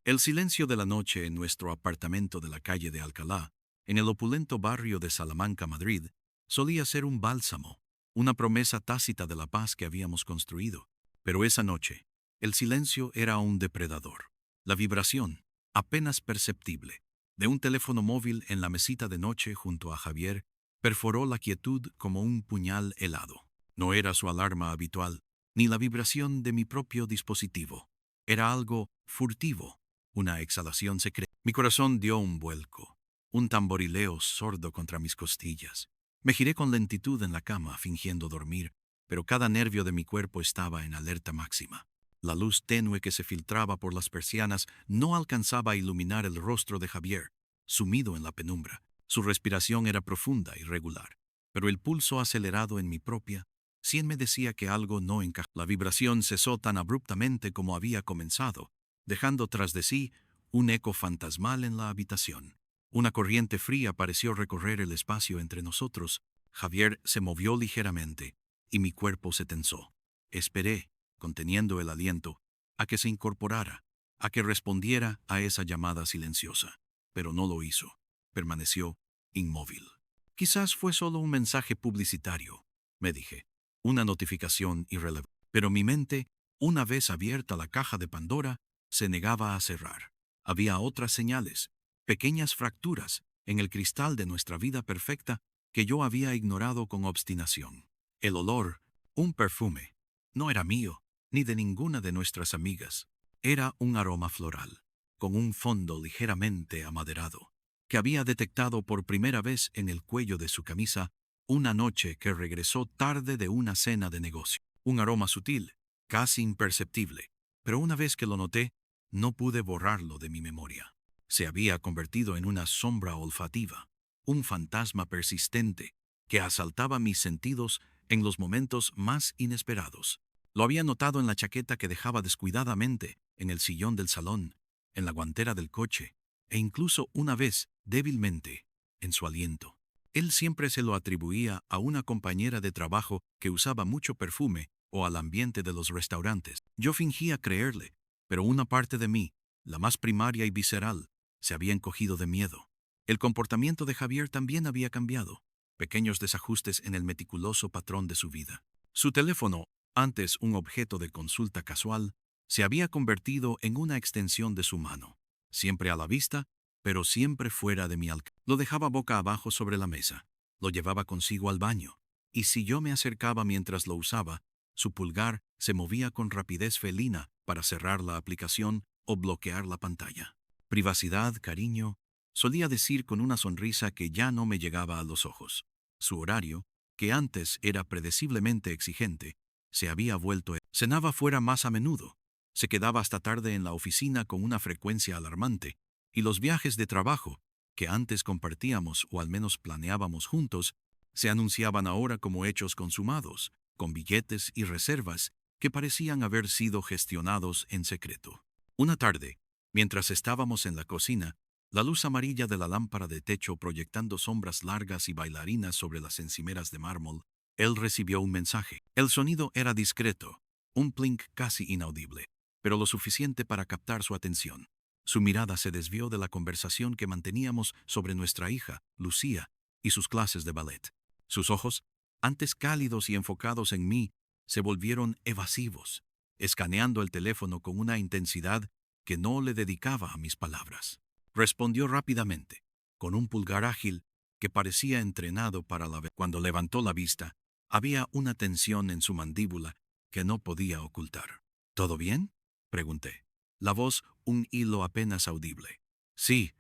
El silencio de la noche en nuestro apartamento de la calle de Alcalá, en el opulento barrio de Salamanca, Madrid, solía ser un bálsamo, una promesa tácita de la paz que habíamos construido. Pero esa noche, el silencio era un depredador. La vibración, apenas perceptible, de un teléfono móvil en la mesita de noche junto a Javier, perforó la quietud como un puñal helado. No era su alarma habitual, ni la vibración de mi propio dispositivo. Era algo furtivo, una exhalación secreta. Mi corazón dio un vuelco, un tamborileo sordo contra mis costillas. Me giré con lentitud en la cama, fingiendo dormir, pero cada nervio de mi cuerpo estaba en alerta máxima. La luz tenue que se filtraba por las persianas no alcanzaba a iluminar el rostro de Javier, sumido en la penumbra. Su respiración era profunda y regular, pero el pulso acelerado en mi propia, sien me decía que algo no encajaba. La vibración cesó tan abruptamente como había comenzado, dejando tras de sí un eco fantasmal en la habitación. Una corriente fría pareció recorrer el espacio entre nosotros. Javier se movió ligeramente, y mi cuerpo se tensó. Esperé, conteniendo el aliento, a que se incorporara, a que respondiera a esa llamada silenciosa. Pero no lo hizo. Permaneció inmóvil. Quizás fue solo un mensaje publicitario, me dije, una notificación irrelevante. Pero mi mente, una vez abierta la caja de Pandora, se negaba a cerrar. Había otras señales, pequeñas fracturas en el cristal de nuestra vida perfecta que yo había ignorado con obstinación. El olor, un perfume, no era mío, ni de ninguna de nuestras amigas. Era un aroma floral, con un fondo ligeramente amaderado, que había detectado por primera vez en el cuello de su camisa una noche que regresó tarde de una cena de negocio. Un aroma sutil, casi imperceptible, pero una vez que lo noté, no pude borrarlo de mi memoria. Se había convertido en una sombra olfativa, un fantasma persistente que asaltaba mis sentidos en los momentos más inesperados. Lo había notado en la chaqueta que dejaba descuidadamente en el sillón del salón, en la guantera del coche, e incluso una vez, débilmente, en su aliento. Él siempre se lo atribuía a una compañera de trabajo que usaba mucho perfume o al ambiente de los restaurantes. Yo fingía creerle, pero una parte de mí, la más primaria y visceral, se había encogido de miedo. El comportamiento de Javier también había cambiado, pequeños desajustes en el meticuloso patrón de su vida. Su teléfono, antes un objeto de consulta casual, se había convertido en una extensión de su mano, siempre a la vista, pero siempre fuera de mi alcance. Lo dejaba boca abajo sobre la mesa, lo llevaba consigo al baño, y si yo me acercaba mientras lo usaba, su pulgar se movía con rapidez felina para cerrar la aplicación o bloquear la pantalla. Privacidad, cariño, solía decir con una sonrisa que ya no me llegaba a los ojos. Su horario, que antes era predeciblemente exigente, se había vuelto. Cenaba fuera más a menudo, se quedaba hasta tarde en la oficina con una frecuencia alarmante, y los viajes de trabajo, que antes compartíamos o al menos planeábamos juntos, se anunciaban ahora como hechos consumados, con billetes y reservas que parecían haber sido gestionados en secreto. Una tarde, mientras estábamos en la cocina, la luz amarilla de la lámpara de techo proyectando sombras largas y bailarinas sobre las encimeras de mármol, él recibió un mensaje. El sonido era discreto, un plink casi inaudible, pero lo suficiente para captar su atención. Su mirada se desvió de la conversación que manteníamos sobre nuestra hija, Lucía, y sus clases de ballet. Sus ojos, antes cálidos y enfocados en mí, se volvieron evasivos, escaneando el teléfono con una intensidad que no le dedicaba a mis palabras. Respondió rápidamente, con un pulgar ágil que parecía entrenado para la... Cuando levantó la vista, había una tensión en su mandíbula que no podía ocultar. ¿Todo bien?, pregunté. La voz, un hilo apenas audible. Sí,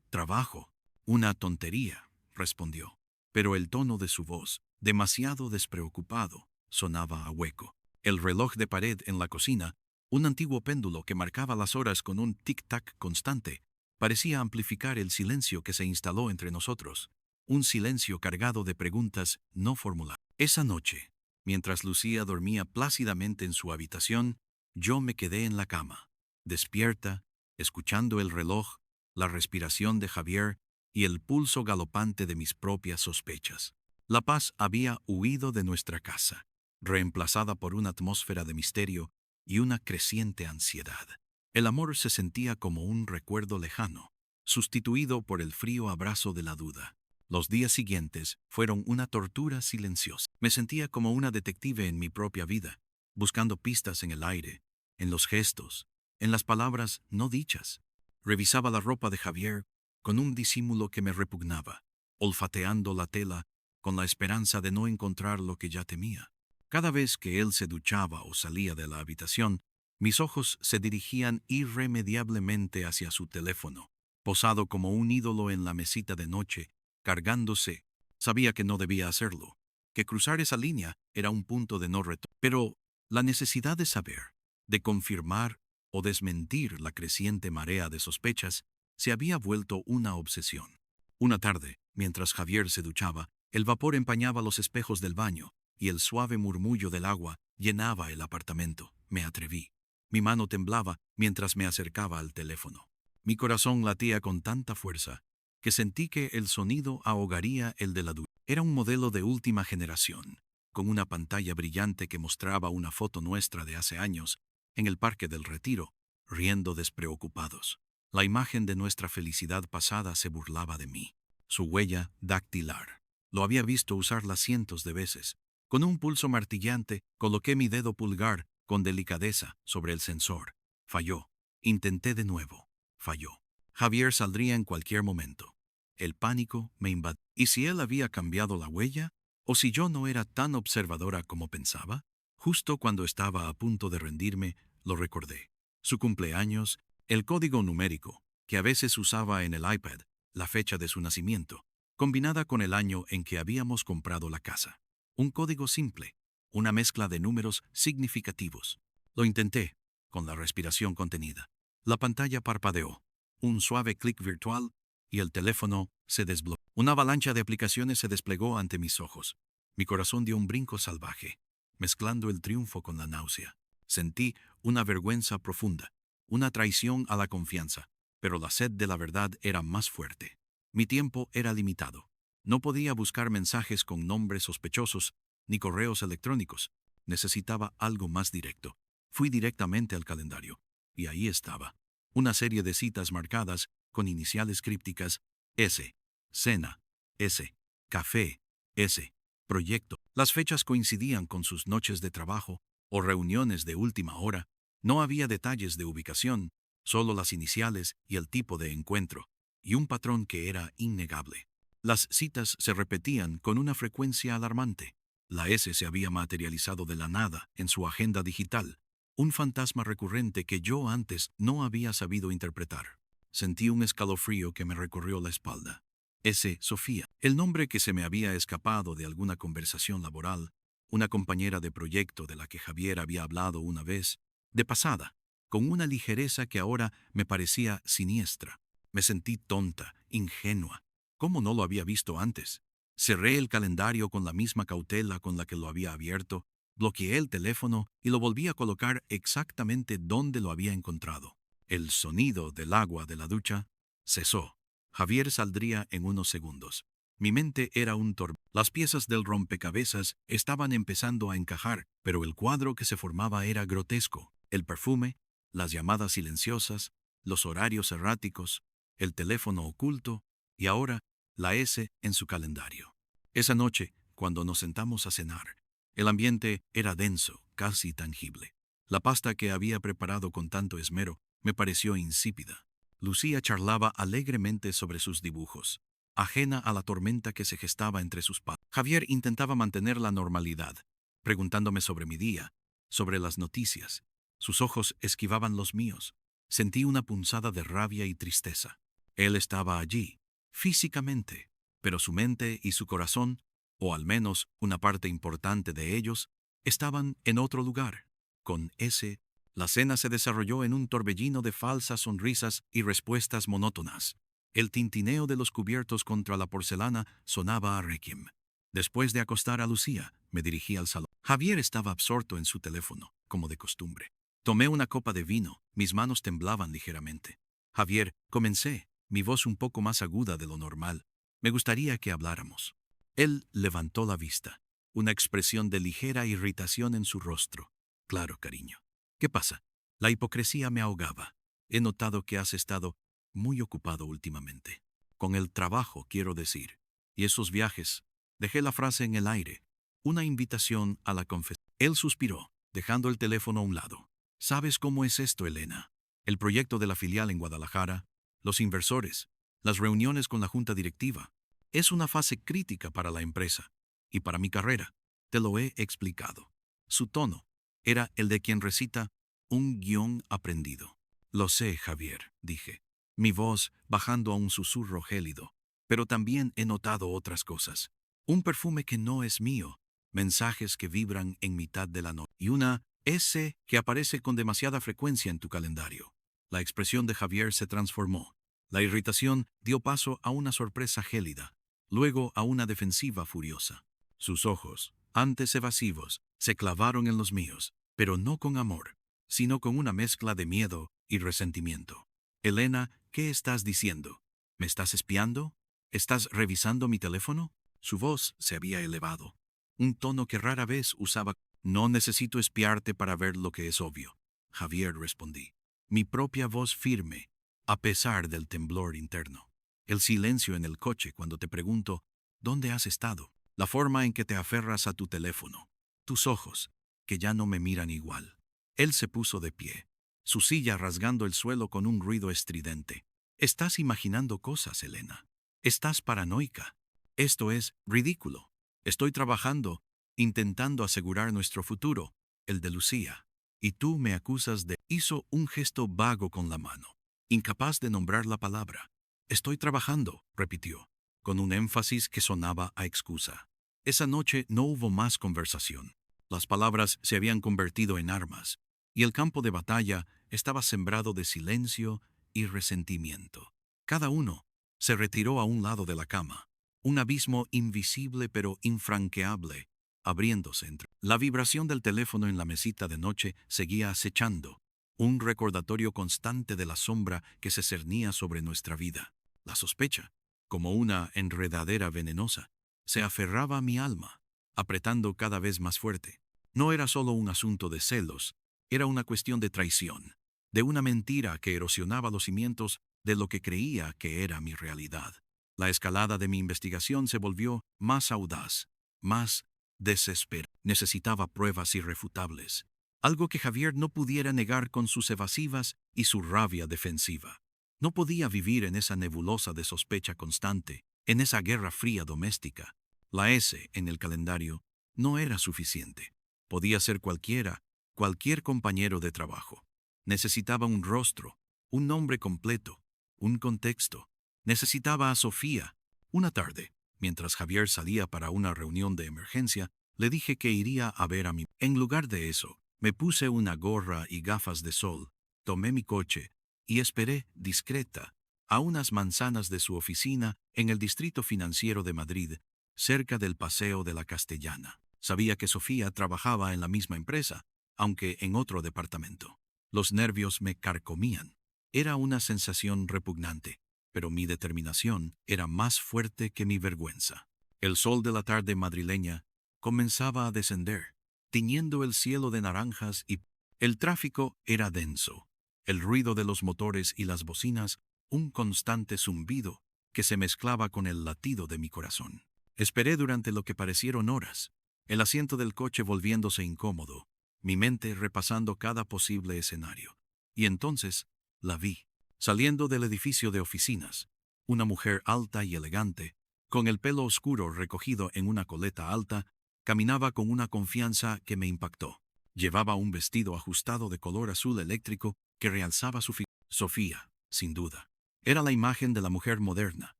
trabajo. Una tontería, respondió. Pero el tono de su voz, demasiado despreocupado, sonaba a hueco. El reloj de pared en la cocina, un antiguo péndulo que marcaba las horas con un tic-tac constante, parecía amplificar el silencio que se instaló entre nosotros, un silencio cargado de preguntas no formuladas. Esa noche, mientras Lucía dormía plácidamente en su habitación, yo me quedé en la cama, despierta, escuchando el reloj, la respiración de Javier y el pulso galopante de mis propias sospechas. La paz había huido de nuestra casa, reemplazada por una atmósfera de misterio y una creciente ansiedad. El amor se sentía como un recuerdo lejano, sustituido por el frío abrazo de la duda. Los días siguientes fueron una tortura silenciosa. Me sentía como una detective en mi propia vida, buscando pistas en el aire, en los gestos, en las palabras no dichas. Revisaba la ropa de Javier con un disimulo que me repugnaba, olfateando la tela con la esperanza de no encontrar lo que ya temía. Cada vez que él se duchaba o salía de la habitación, mis ojos se dirigían irremediablemente hacia su teléfono, posado como un ídolo en la mesita de noche, cargándose. Sabía que no debía hacerlo, que cruzar esa línea era un punto de no retorno. Pero la necesidad de saber, de confirmar o desmentir la creciente marea de sospechas, se había vuelto una obsesión. Una tarde, mientras Javier se duchaba, el vapor empañaba los espejos del baño y el suave murmullo del agua llenaba el apartamento. Me atreví. Mi mano temblaba mientras me acercaba al teléfono. Mi corazón latía con tanta fuerza que sentí que el sonido ahogaría el de la ducha. Era un modelo de última generación, con una pantalla brillante que mostraba una foto nuestra de hace años, en el Parque del Retiro, riendo despreocupados. La imagen de nuestra felicidad pasada se burlaba de mí. Su huella dactilar. Lo había visto usarla cientos de veces. Con un pulso martillante, coloqué mi dedo pulgar con delicadeza sobre el sensor. Falló. Intenté de nuevo. Falló. Javier saldría en cualquier momento. El pánico me invadió. ¿Y si él había cambiado la huella? ¿O si yo no era tan observadora como pensaba? Justo cuando estaba a punto de rendirme, lo recordé. Su cumpleaños, el código numérico, que a veces usaba en el iPad, la fecha de su nacimiento, combinada con el año en que habíamos comprado la casa. Un código simple, una mezcla de números significativos. Lo intenté, con la respiración contenida. La pantalla parpadeó, un suave clic virtual, y el teléfono se desbloqueó. Una avalancha de aplicaciones se desplegó ante mis ojos. Mi corazón dio un brinco salvaje, mezclando el triunfo con la náusea. Sentí una vergüenza profunda, una traición a la confianza, pero la sed de la verdad era más fuerte. Mi tiempo era limitado. No podía buscar mensajes con nombres sospechosos, ni correos electrónicos. Necesitaba algo más directo. Fui directamente al calendario, y ahí estaba. Una serie de citas marcadas con iniciales crípticas: S, cena, S, café, S, proyecto. Las fechas coincidían con sus noches de trabajo o reuniones de última hora. No había detalles de ubicación, solo las iniciales y el tipo de encuentro, y un patrón que era innegable. Las citas se repetían con una frecuencia alarmante. La S se había materializado de la nada en su agenda digital, un fantasma recurrente que yo antes no había sabido interpretar. Sentí un escalofrío que me recorrió la espalda. S. Sofía, el nombre que se me había escapado de alguna conversación laboral, una compañera de proyecto de la que Javier había hablado una vez, de pasada, con una ligereza que ahora me parecía siniestra. Me sentí tonta, ingenua. ¿Cómo no lo había visto antes? Cerré el calendario con la misma cautela con la que lo había abierto, bloqueé el teléfono y lo volví a colocar exactamente donde lo había encontrado. El sonido del agua de la ducha cesó. Javier saldría en unos segundos. Mi mente era un torbellino. Las piezas del rompecabezas estaban empezando a encajar, pero el cuadro que se formaba era grotesco. El perfume, las llamadas silenciosas, los horarios erráticos, el teléfono oculto y ahora la S en su calendario. Esa noche, cuando nos sentamos a cenar, el ambiente era denso, casi tangible. La pasta que había preparado con tanto esmero me pareció insípida. Lucía charlaba alegremente sobre sus dibujos, ajena a la tormenta que se gestaba entre sus padres. Javier intentaba mantener la normalidad, preguntándome sobre mi día, sobre las noticias. Sus ojos esquivaban los míos. Sentí una punzada de rabia y tristeza. Él estaba allí, físicamente, pero su mente y su corazón, o al menos una parte importante de ellos, estaban en otro lugar. Con ese, la cena se desarrolló en un torbellino de falsas sonrisas y respuestas monótonas. El tintineo de los cubiertos contra la porcelana sonaba a requiem. Después de acostar a Lucía, me dirigí al salón. Javier estaba absorto en su teléfono, como de costumbre. Tomé una copa de vino, mis manos temblaban ligeramente. Javier, comencé, mi voz un poco más aguda de lo normal. Me gustaría que habláramos. Él levantó la vista, una expresión de ligera irritación en su rostro. Claro, cariño. ¿Qué pasa? La hipocresía me ahogaba. he notado que has estado muy ocupado últimamente. Con el trabajo, quiero decir. Y esos viajes. Dejé la frase en el aire. Una invitación a la confesión. Él suspiró, dejando el teléfono a un lado. ¿Sabes cómo es esto, Elena? El proyecto de la filial en Guadalajara, los inversores, las reuniones con la junta directiva. Es una fase crítica para la empresa. Y para mi carrera. Te lo he explicado. Su tono era el de quien recita un guión aprendido. Lo sé, Javier, dije, mi voz bajando a un susurro gélido. Pero también he notado otras cosas. Un perfume que no es mío, mensajes que vibran en mitad de la noche y una S que aparece con demasiada frecuencia en tu calendario. La expresión de Javier se transformó. La irritación dio paso a una sorpresa gélida, luego a una defensiva furiosa. Sus ojos, antes evasivos, se clavaron en los míos, pero no con amor, sino con una mezcla de miedo y resentimiento. Elena, ¿qué estás diciendo? ¿Me estás espiando? ¿Estás revisando mi teléfono? Su voz se había elevado, un tono que rara vez usaba. No necesito espiarte para ver lo que es obvio, Javier, respondí. Mi propia voz firme, a pesar del temblor interno. El silencio en el coche cuando te pregunto, ¿dónde has estado? La forma en que te aferras a tu teléfono. Tus ojos, que ya no me miran igual. Él se puso de pie, su silla rasgando el suelo con un ruido estridente. Estás imaginando cosas, Elena. Estás paranoica. Esto es ridículo. Estoy trabajando, intentando asegurar nuestro futuro, el de Lucía. Y tú me acusas de... Hizo un gesto vago con la mano, incapaz de nombrar la palabra. Estoy trabajando, repitió, con un énfasis que sonaba a excusa. Esa noche no hubo más conversación. Las palabras se habían convertido en armas, y el campo de batalla estaba sembrado de silencio y resentimiento. Cada uno se retiró a un lado de la cama, un abismo invisible pero infranqueable, abriéndose entre. La vibración del teléfono en la mesita de noche seguía acechando, un recordatorio constante de la sombra que se cernía sobre nuestra vida. La sospecha, como una enredadera venenosa, se aferraba a mi alma, apretando cada vez más fuerte. No era solo un asunto de celos, era una cuestión de traición, de una mentira que erosionaba los cimientos de lo que creía que era mi realidad. La escalada de mi investigación se volvió más audaz, más desesperada. Necesitaba pruebas irrefutables, algo que Javier no pudiera negar con sus evasivas y su rabia defensiva. No podía vivir en esa nebulosa de sospecha constante, en esa guerra fría doméstica. La S en el calendario no era suficiente. Podía ser cualquiera, cualquier compañero de trabajo. Necesitaba un rostro, un nombre completo, un contexto. Necesitaba a Sofía. Una tarde, mientras Javier salía para una reunión de emergencia, le dije que iría a ver a mi... En lugar de eso, me puse una gorra y gafas de sol, tomé mi coche y esperé, discreta, a unas manzanas de su oficina en el distrito financiero de Madrid, cerca del Paseo de la Castellana. Sabía que Sofía trabajaba en la misma empresa, aunque en otro departamento. Los nervios me carcomían. Era una sensación repugnante, pero mi determinación era más fuerte que mi vergüenza. El sol de la tarde madrileña comenzaba a descender, tiñendo el cielo de naranjas y el tráfico era denso. El ruido de los motores y las bocinas, un constante zumbido que se mezclaba con el latido de mi corazón. Esperé durante lo que parecieron horas, el asiento del coche volviéndose incómodo, mi mente repasando cada posible escenario. Y entonces la vi, saliendo del edificio de oficinas, una mujer alta y elegante, con el pelo oscuro recogido en una coleta alta, caminaba con una confianza que me impactó. Llevaba un vestido ajustado de color azul eléctrico que realzaba su figura. Sofía, sin duda, era la imagen de la mujer moderna,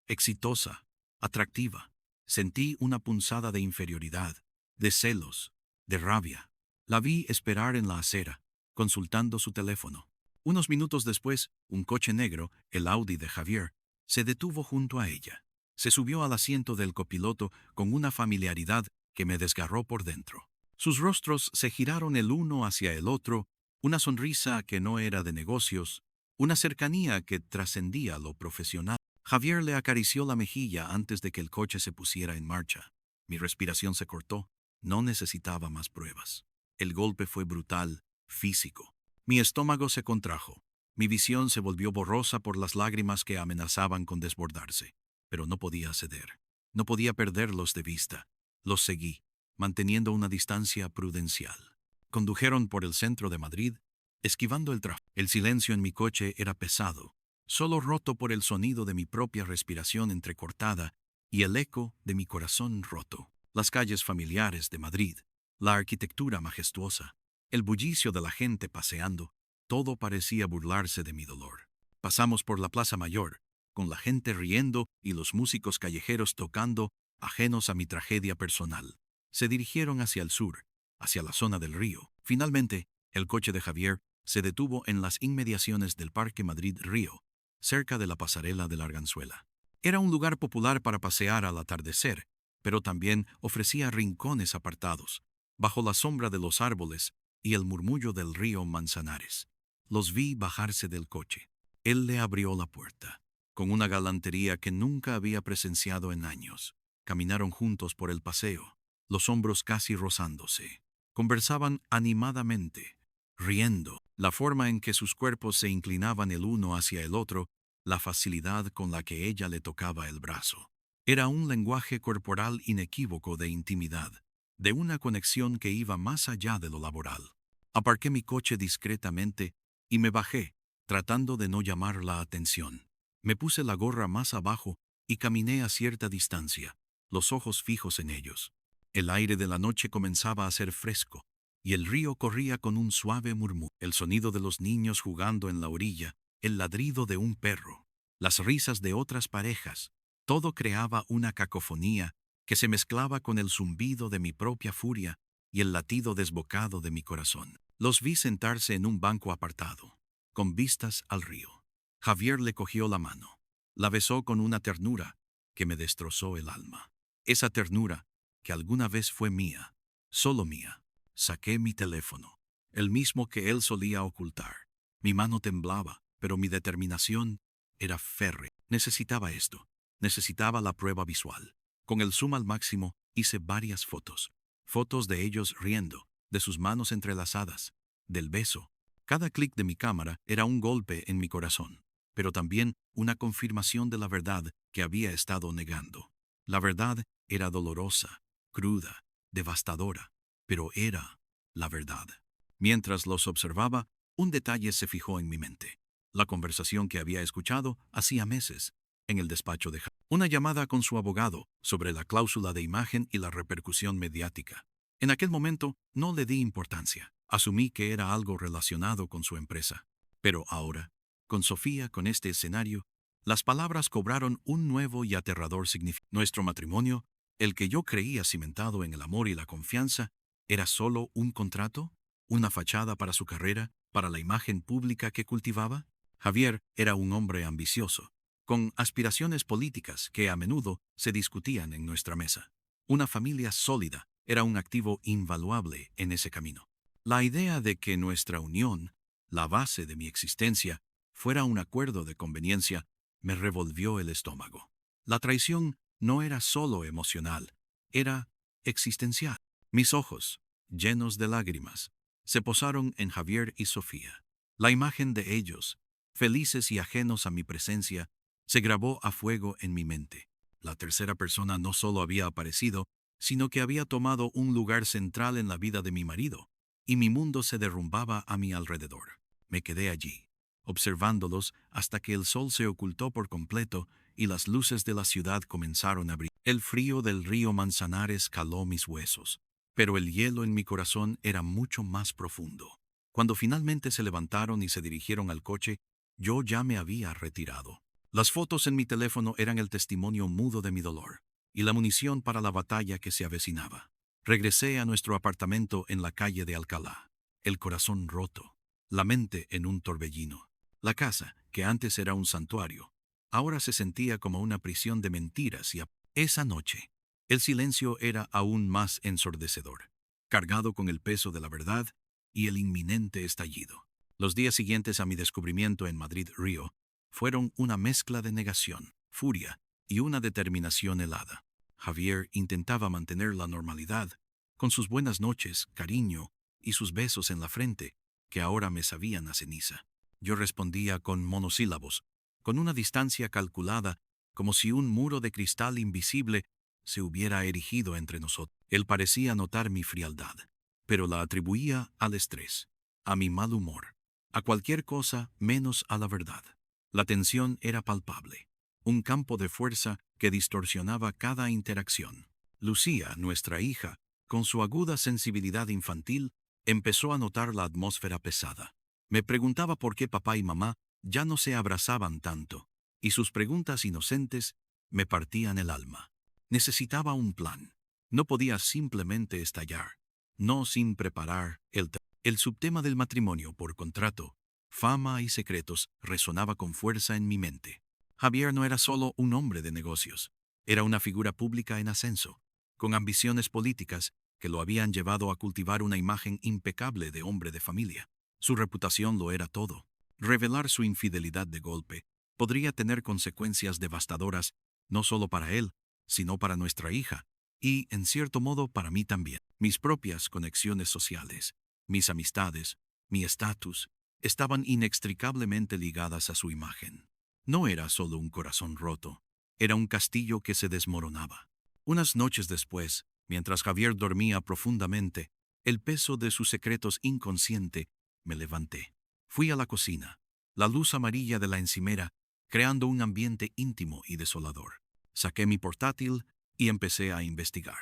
exitosa, atractiva. Sentí una punzada de inferioridad, de celos, de rabia. La vi esperar en la acera, consultando su teléfono. Unos minutos después, un coche negro, el Audi de Javier, se detuvo junto a ella. Se subió al asiento del copiloto con una familiaridad que me desgarró por dentro. Sus rostros se giraron el uno hacia el otro, una sonrisa que no era de negocios, una cercanía que trascendía lo profesional. Javier le acarició la mejilla antes de que el coche se pusiera en marcha. Mi respiración se cortó. No necesitaba más pruebas. El golpe fue brutal, físico. Mi estómago se contrajo. Mi visión se volvió borrosa por las lágrimas que amenazaban con desbordarse, pero no podía ceder. No podía perderlos de vista. Los seguí, manteniendo una distancia prudencial. Condujeron por el centro de Madrid, esquivando el tráfico. El silencio en mi coche era pesado, solo roto por el sonido de mi propia respiración entrecortada y el eco de mi corazón roto. Las calles familiares de Madrid, la arquitectura majestuosa, el bullicio de la gente paseando, todo parecía burlarse de mi dolor. Pasamos por la Plaza Mayor, con la gente riendo y los músicos callejeros tocando, ajenos a mi tragedia personal. Se dirigieron hacia el sur, hacia la zona del río. Finalmente, el coche de Javier se detuvo en las inmediaciones del Parque Madrid-Río, cerca de la pasarela de la Arganzuela. Era un lugar popular para pasear al atardecer, pero también ofrecía rincones apartados, bajo la sombra de los árboles y el murmullo del río Manzanares. Los vi bajarse del coche. Él le abrió la puerta, con una galantería que nunca había presenciado en años. Caminaron juntos por el paseo, los hombros casi rozándose. Conversaban animadamente, riendo, la forma en que sus cuerpos se inclinaban el uno hacia el otro, la facilidad con la que ella le tocaba el brazo. Era un lenguaje corporal inequívoco de intimidad, de una conexión que iba más allá de lo laboral. Aparqué mi coche discretamente y me bajé, tratando de no llamar la atención. Me puse la gorra más abajo y caminé a cierta distancia, los ojos fijos en ellos. El aire de la noche comenzaba a ser fresco, y el río corría con un suave murmullo. El sonido de los niños jugando en la orilla, el ladrido de un perro, las risas de otras parejas, todo creaba una cacofonía que se mezclaba con el zumbido de mi propia furia y el latido desbocado de mi corazón. Los vi sentarse en un banco apartado, con vistas al río. Javier le cogió la mano, la besó con una ternura que me destrozó el alma. Esa ternura que alguna vez fue mía, solo mía. Saqué mi teléfono, el mismo que él solía ocultar. Mi mano temblaba, pero mi determinación era férrea. Necesitaba esto, necesitaba la prueba visual. Con el zoom al máximo hice varias fotos. Fotos de ellos riendo, de sus manos entrelazadas, del beso. Cada clic de mi cámara era un golpe en mi corazón, pero también una confirmación de la verdad que había estado negando. La verdad era dolorosa, cruda, devastadora, pero era la verdad. Mientras los observaba, un detalle se fijó en mi mente. La conversación que había escuchado hacía meses, en el despacho de una llamada con su abogado sobre la cláusula de imagen y la repercusión mediática. En aquel momento no le di importancia. Asumí que era algo relacionado con su empresa. Pero ahora, con Sofía, con este escenario, las palabras cobraron un nuevo y aterrador significado. Nuestro matrimonio, el que yo creía cimentado en el amor y la confianza, ¿era solo un contrato? ¿Una fachada para su carrera? ¿Para la imagen pública que cultivaba? Javier era un hombre ambicioso, con aspiraciones políticas que a menudo se discutían en nuestra mesa. Una familia sólida era un activo invaluable en ese camino. La idea de que nuestra unión, la base de mi existencia, fuera un acuerdo de conveniencia, me revolvió el estómago. La traición no era solo emocional, era existencial. Mis ojos, llenos de lágrimas, se posaron en Javier y Sofía. La imagen de ellos, felices y ajenos a mi presencia, se grabó a fuego en mi mente. La tercera persona no solo había aparecido, sino que había tomado un lugar central en la vida de mi marido, y mi mundo se derrumbaba a mi alrededor. Me quedé allí, observándolos hasta que el sol se ocultó por completo y las luces de la ciudad comenzaron a brillar. El frío del río Manzanares caló mis huesos, pero el hielo en mi corazón era mucho más profundo. Cuando finalmente se levantaron y se dirigieron al coche, yo ya me había retirado. Las fotos en mi teléfono eran el testimonio mudo de mi dolor y la munición para la batalla que se avecinaba. Regresé a nuestro apartamento en la calle de Alcalá, el corazón roto, la mente en un torbellino. La casa, que antes era un santuario, ahora se sentía como una prisión de mentiras y esa noche, el silencio era aún más ensordecedor, cargado con el peso de la verdad y el inminente estallido. Los días siguientes a mi descubrimiento en Madrid-Río fueron una mezcla de negación, furia y una determinación helada. Javier intentaba mantener la normalidad, con sus buenas noches, cariño y sus besos en la frente, que ahora me sabían a ceniza. Yo respondía con monosílabos, con una distancia calculada, como si un muro de cristal invisible se hubiera erigido entre nosotros. Él parecía notar mi frialdad, pero la atribuía al estrés, a mi mal humor, a cualquier cosa menos a la verdad. La tensión era palpable, un campo de fuerza que distorsionaba cada interacción. Lucía, nuestra hija, con su aguda sensibilidad infantil, empezó a notar la atmósfera pesada. Me preguntaba por qué papá y mamá ya no se abrazaban tanto, y sus preguntas inocentes me partían el alma. Necesitaba un plan. No podía simplemente estallar, no sin preparar el subtema del matrimonio por contrato, fama y secretos resonaba con fuerza en mi mente. Javier no era solo un hombre de negocios, era una figura pública en ascenso, con ambiciones políticas que lo habían llevado a cultivar una imagen impecable de hombre de familia. Su reputación lo era todo. Revelar su infidelidad de golpe podría tener consecuencias devastadoras, no solo para él, sino para nuestra hija, y, en cierto modo, para mí también. Mis propias conexiones sociales, mis amistades, mi estatus, estaban inextricablemente ligadas a su imagen. No era solo un corazón roto, era un castillo que se desmoronaba. Unas noches después, mientras Javier dormía profundamente, el peso de sus secretos inconsciente, me levanté. Fui a la cocina, la luz amarilla de la encimera, creando un ambiente íntimo y desolador. Saqué mi portátil y empecé a investigar.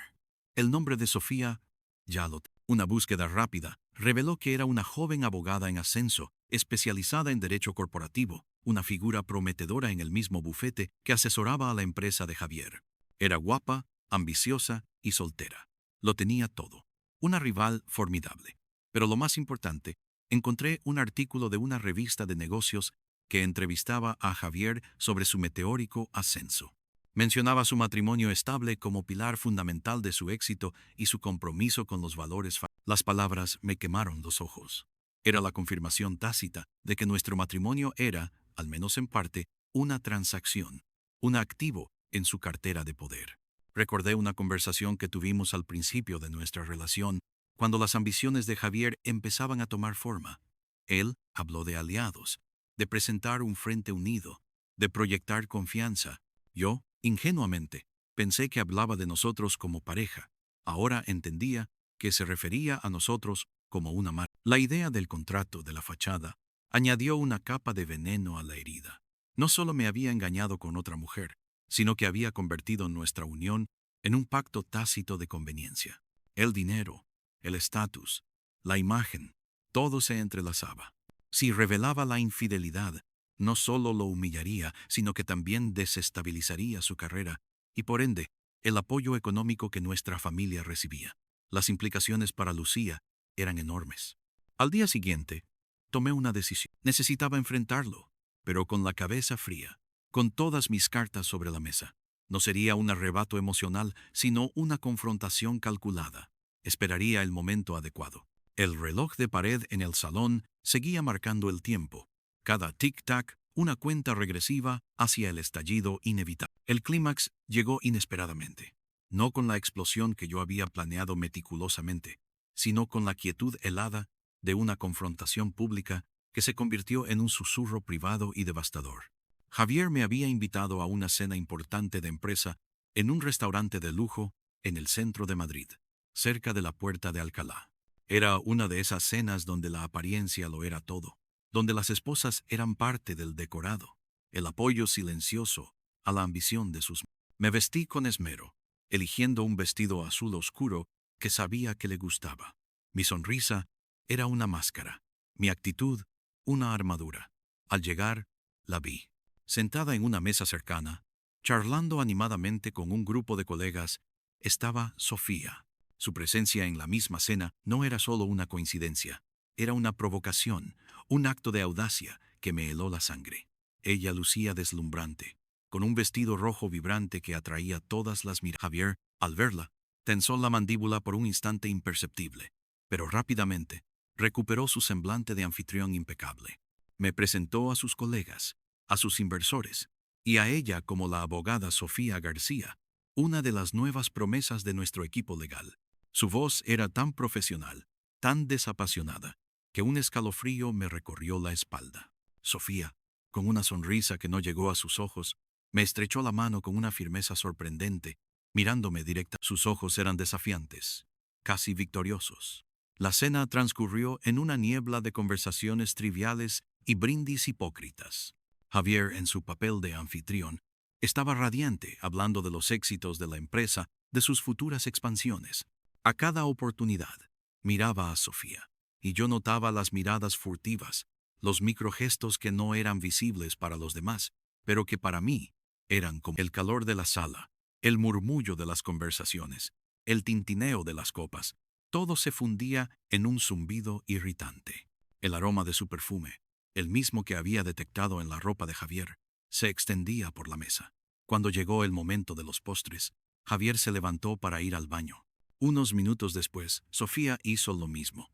El nombre de Sofía, ya lo tenía. Una búsqueda rápida reveló que era una joven abogada en ascenso, especializada en derecho corporativo, una figura prometedora en el mismo bufete que asesoraba a la empresa de Javier. Era guapa, ambiciosa y soltera. Lo tenía todo. Una rival formidable. Pero lo más importante, encontré un artículo de una revista de negocios que entrevistaba a Javier sobre su meteórico ascenso. Mencionaba su matrimonio estable como pilar fundamental de su éxito y su compromiso con los valores. Las palabras me quemaron los ojos. Era la confirmación tácita de que nuestro matrimonio era, al menos en parte, una transacción, un activo en su cartera de poder. Recordé una conversación que tuvimos al principio de nuestra relación, cuando las ambiciones de Javier empezaban a tomar forma. Él habló de aliados, de presentar un frente unido, de proyectar confianza. Yo, ingenuamente, pensé que hablaba de nosotros como pareja. Ahora entendía que se refería a nosotros como una marca. La idea del contrato de la fachada añadió una capa de veneno a la herida. No solo me había engañado con otra mujer, sino que había convertido nuestra unión en un pacto tácito de conveniencia. El dinero, el estatus, la imagen, todo se entrelazaba. Si revelaba la infidelidad, no solo lo humillaría, sino que también desestabilizaría su carrera y, por ende, el apoyo económico que nuestra familia recibía. Las implicaciones para Lucía eran enormes. Al día siguiente, tomé una decisión. Necesitaba enfrentarlo, pero con la cabeza fría, con todas mis cartas sobre la mesa. No sería un arrebato emocional, sino una confrontación calculada. Esperaría el momento adecuado. El reloj de pared en el salón seguía marcando el tiempo. Cada tic-tac, una cuenta regresiva hacia el estallido inevitable. El clímax llegó inesperadamente, no con la explosión que yo había planeado meticulosamente, sino con la quietud helada de una confrontación pública que se convirtió en un susurro privado y devastador. Javier me había invitado a una cena importante de empresa en un restaurante de lujo en el centro de Madrid, cerca de la Puerta de Alcalá. Era una de esas cenas donde la apariencia lo era todo, donde las esposas eran parte del decorado, el apoyo silencioso a la ambición de sus... Me vestí con esmero, eligiendo un vestido azul oscuro que sabía que le gustaba. Mi sonrisa era una máscara, mi actitud una armadura. Al llegar, la vi, sentada en una mesa cercana, charlando animadamente con un grupo de colegas, estaba Sofía. Su presencia en la misma cena no era solo una coincidencia, era una provocación, un acto de audacia que me heló la sangre. Ella lucía deslumbrante, con un vestido rojo vibrante que atraía todas las miradas. Javier, al verla, tensó la mandíbula por un instante imperceptible, pero rápidamente recuperó su semblante de anfitrión impecable. Me presentó a sus colegas, a sus inversores, y a ella como la abogada Sofía García, una de las nuevas promesas de nuestro equipo legal. Su voz era tan profesional, tan desapasionada, que un escalofrío me recorrió la espalda. Sofía, con una sonrisa que no llegó a sus ojos, me estrechó la mano con una firmeza sorprendente, mirándome directa. Sus ojos eran desafiantes, casi victoriosos. La cena transcurrió en una niebla de conversaciones triviales y brindis hipócritas. Javier, en su papel de anfitrión, estaba radiante, hablando de los éxitos de la empresa, de sus futuras expansiones. A cada oportunidad, miraba a Sofía, y yo notaba las miradas furtivas, los microgestos que no eran visibles para los demás, pero que para mí eran como el calor de la sala, el murmullo de las conversaciones, el tintineo de las copas. Todo se fundía en un zumbido irritante. El aroma de su perfume, el mismo que había detectado en la ropa de Javier, se extendía por la mesa. Cuando llegó el momento de los postres, Javier se levantó para ir al baño. Unos minutos después, Sofía hizo lo mismo.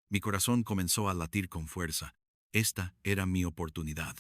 Mi corazón comenzó a latir con fuerza. Esta era mi oportunidad.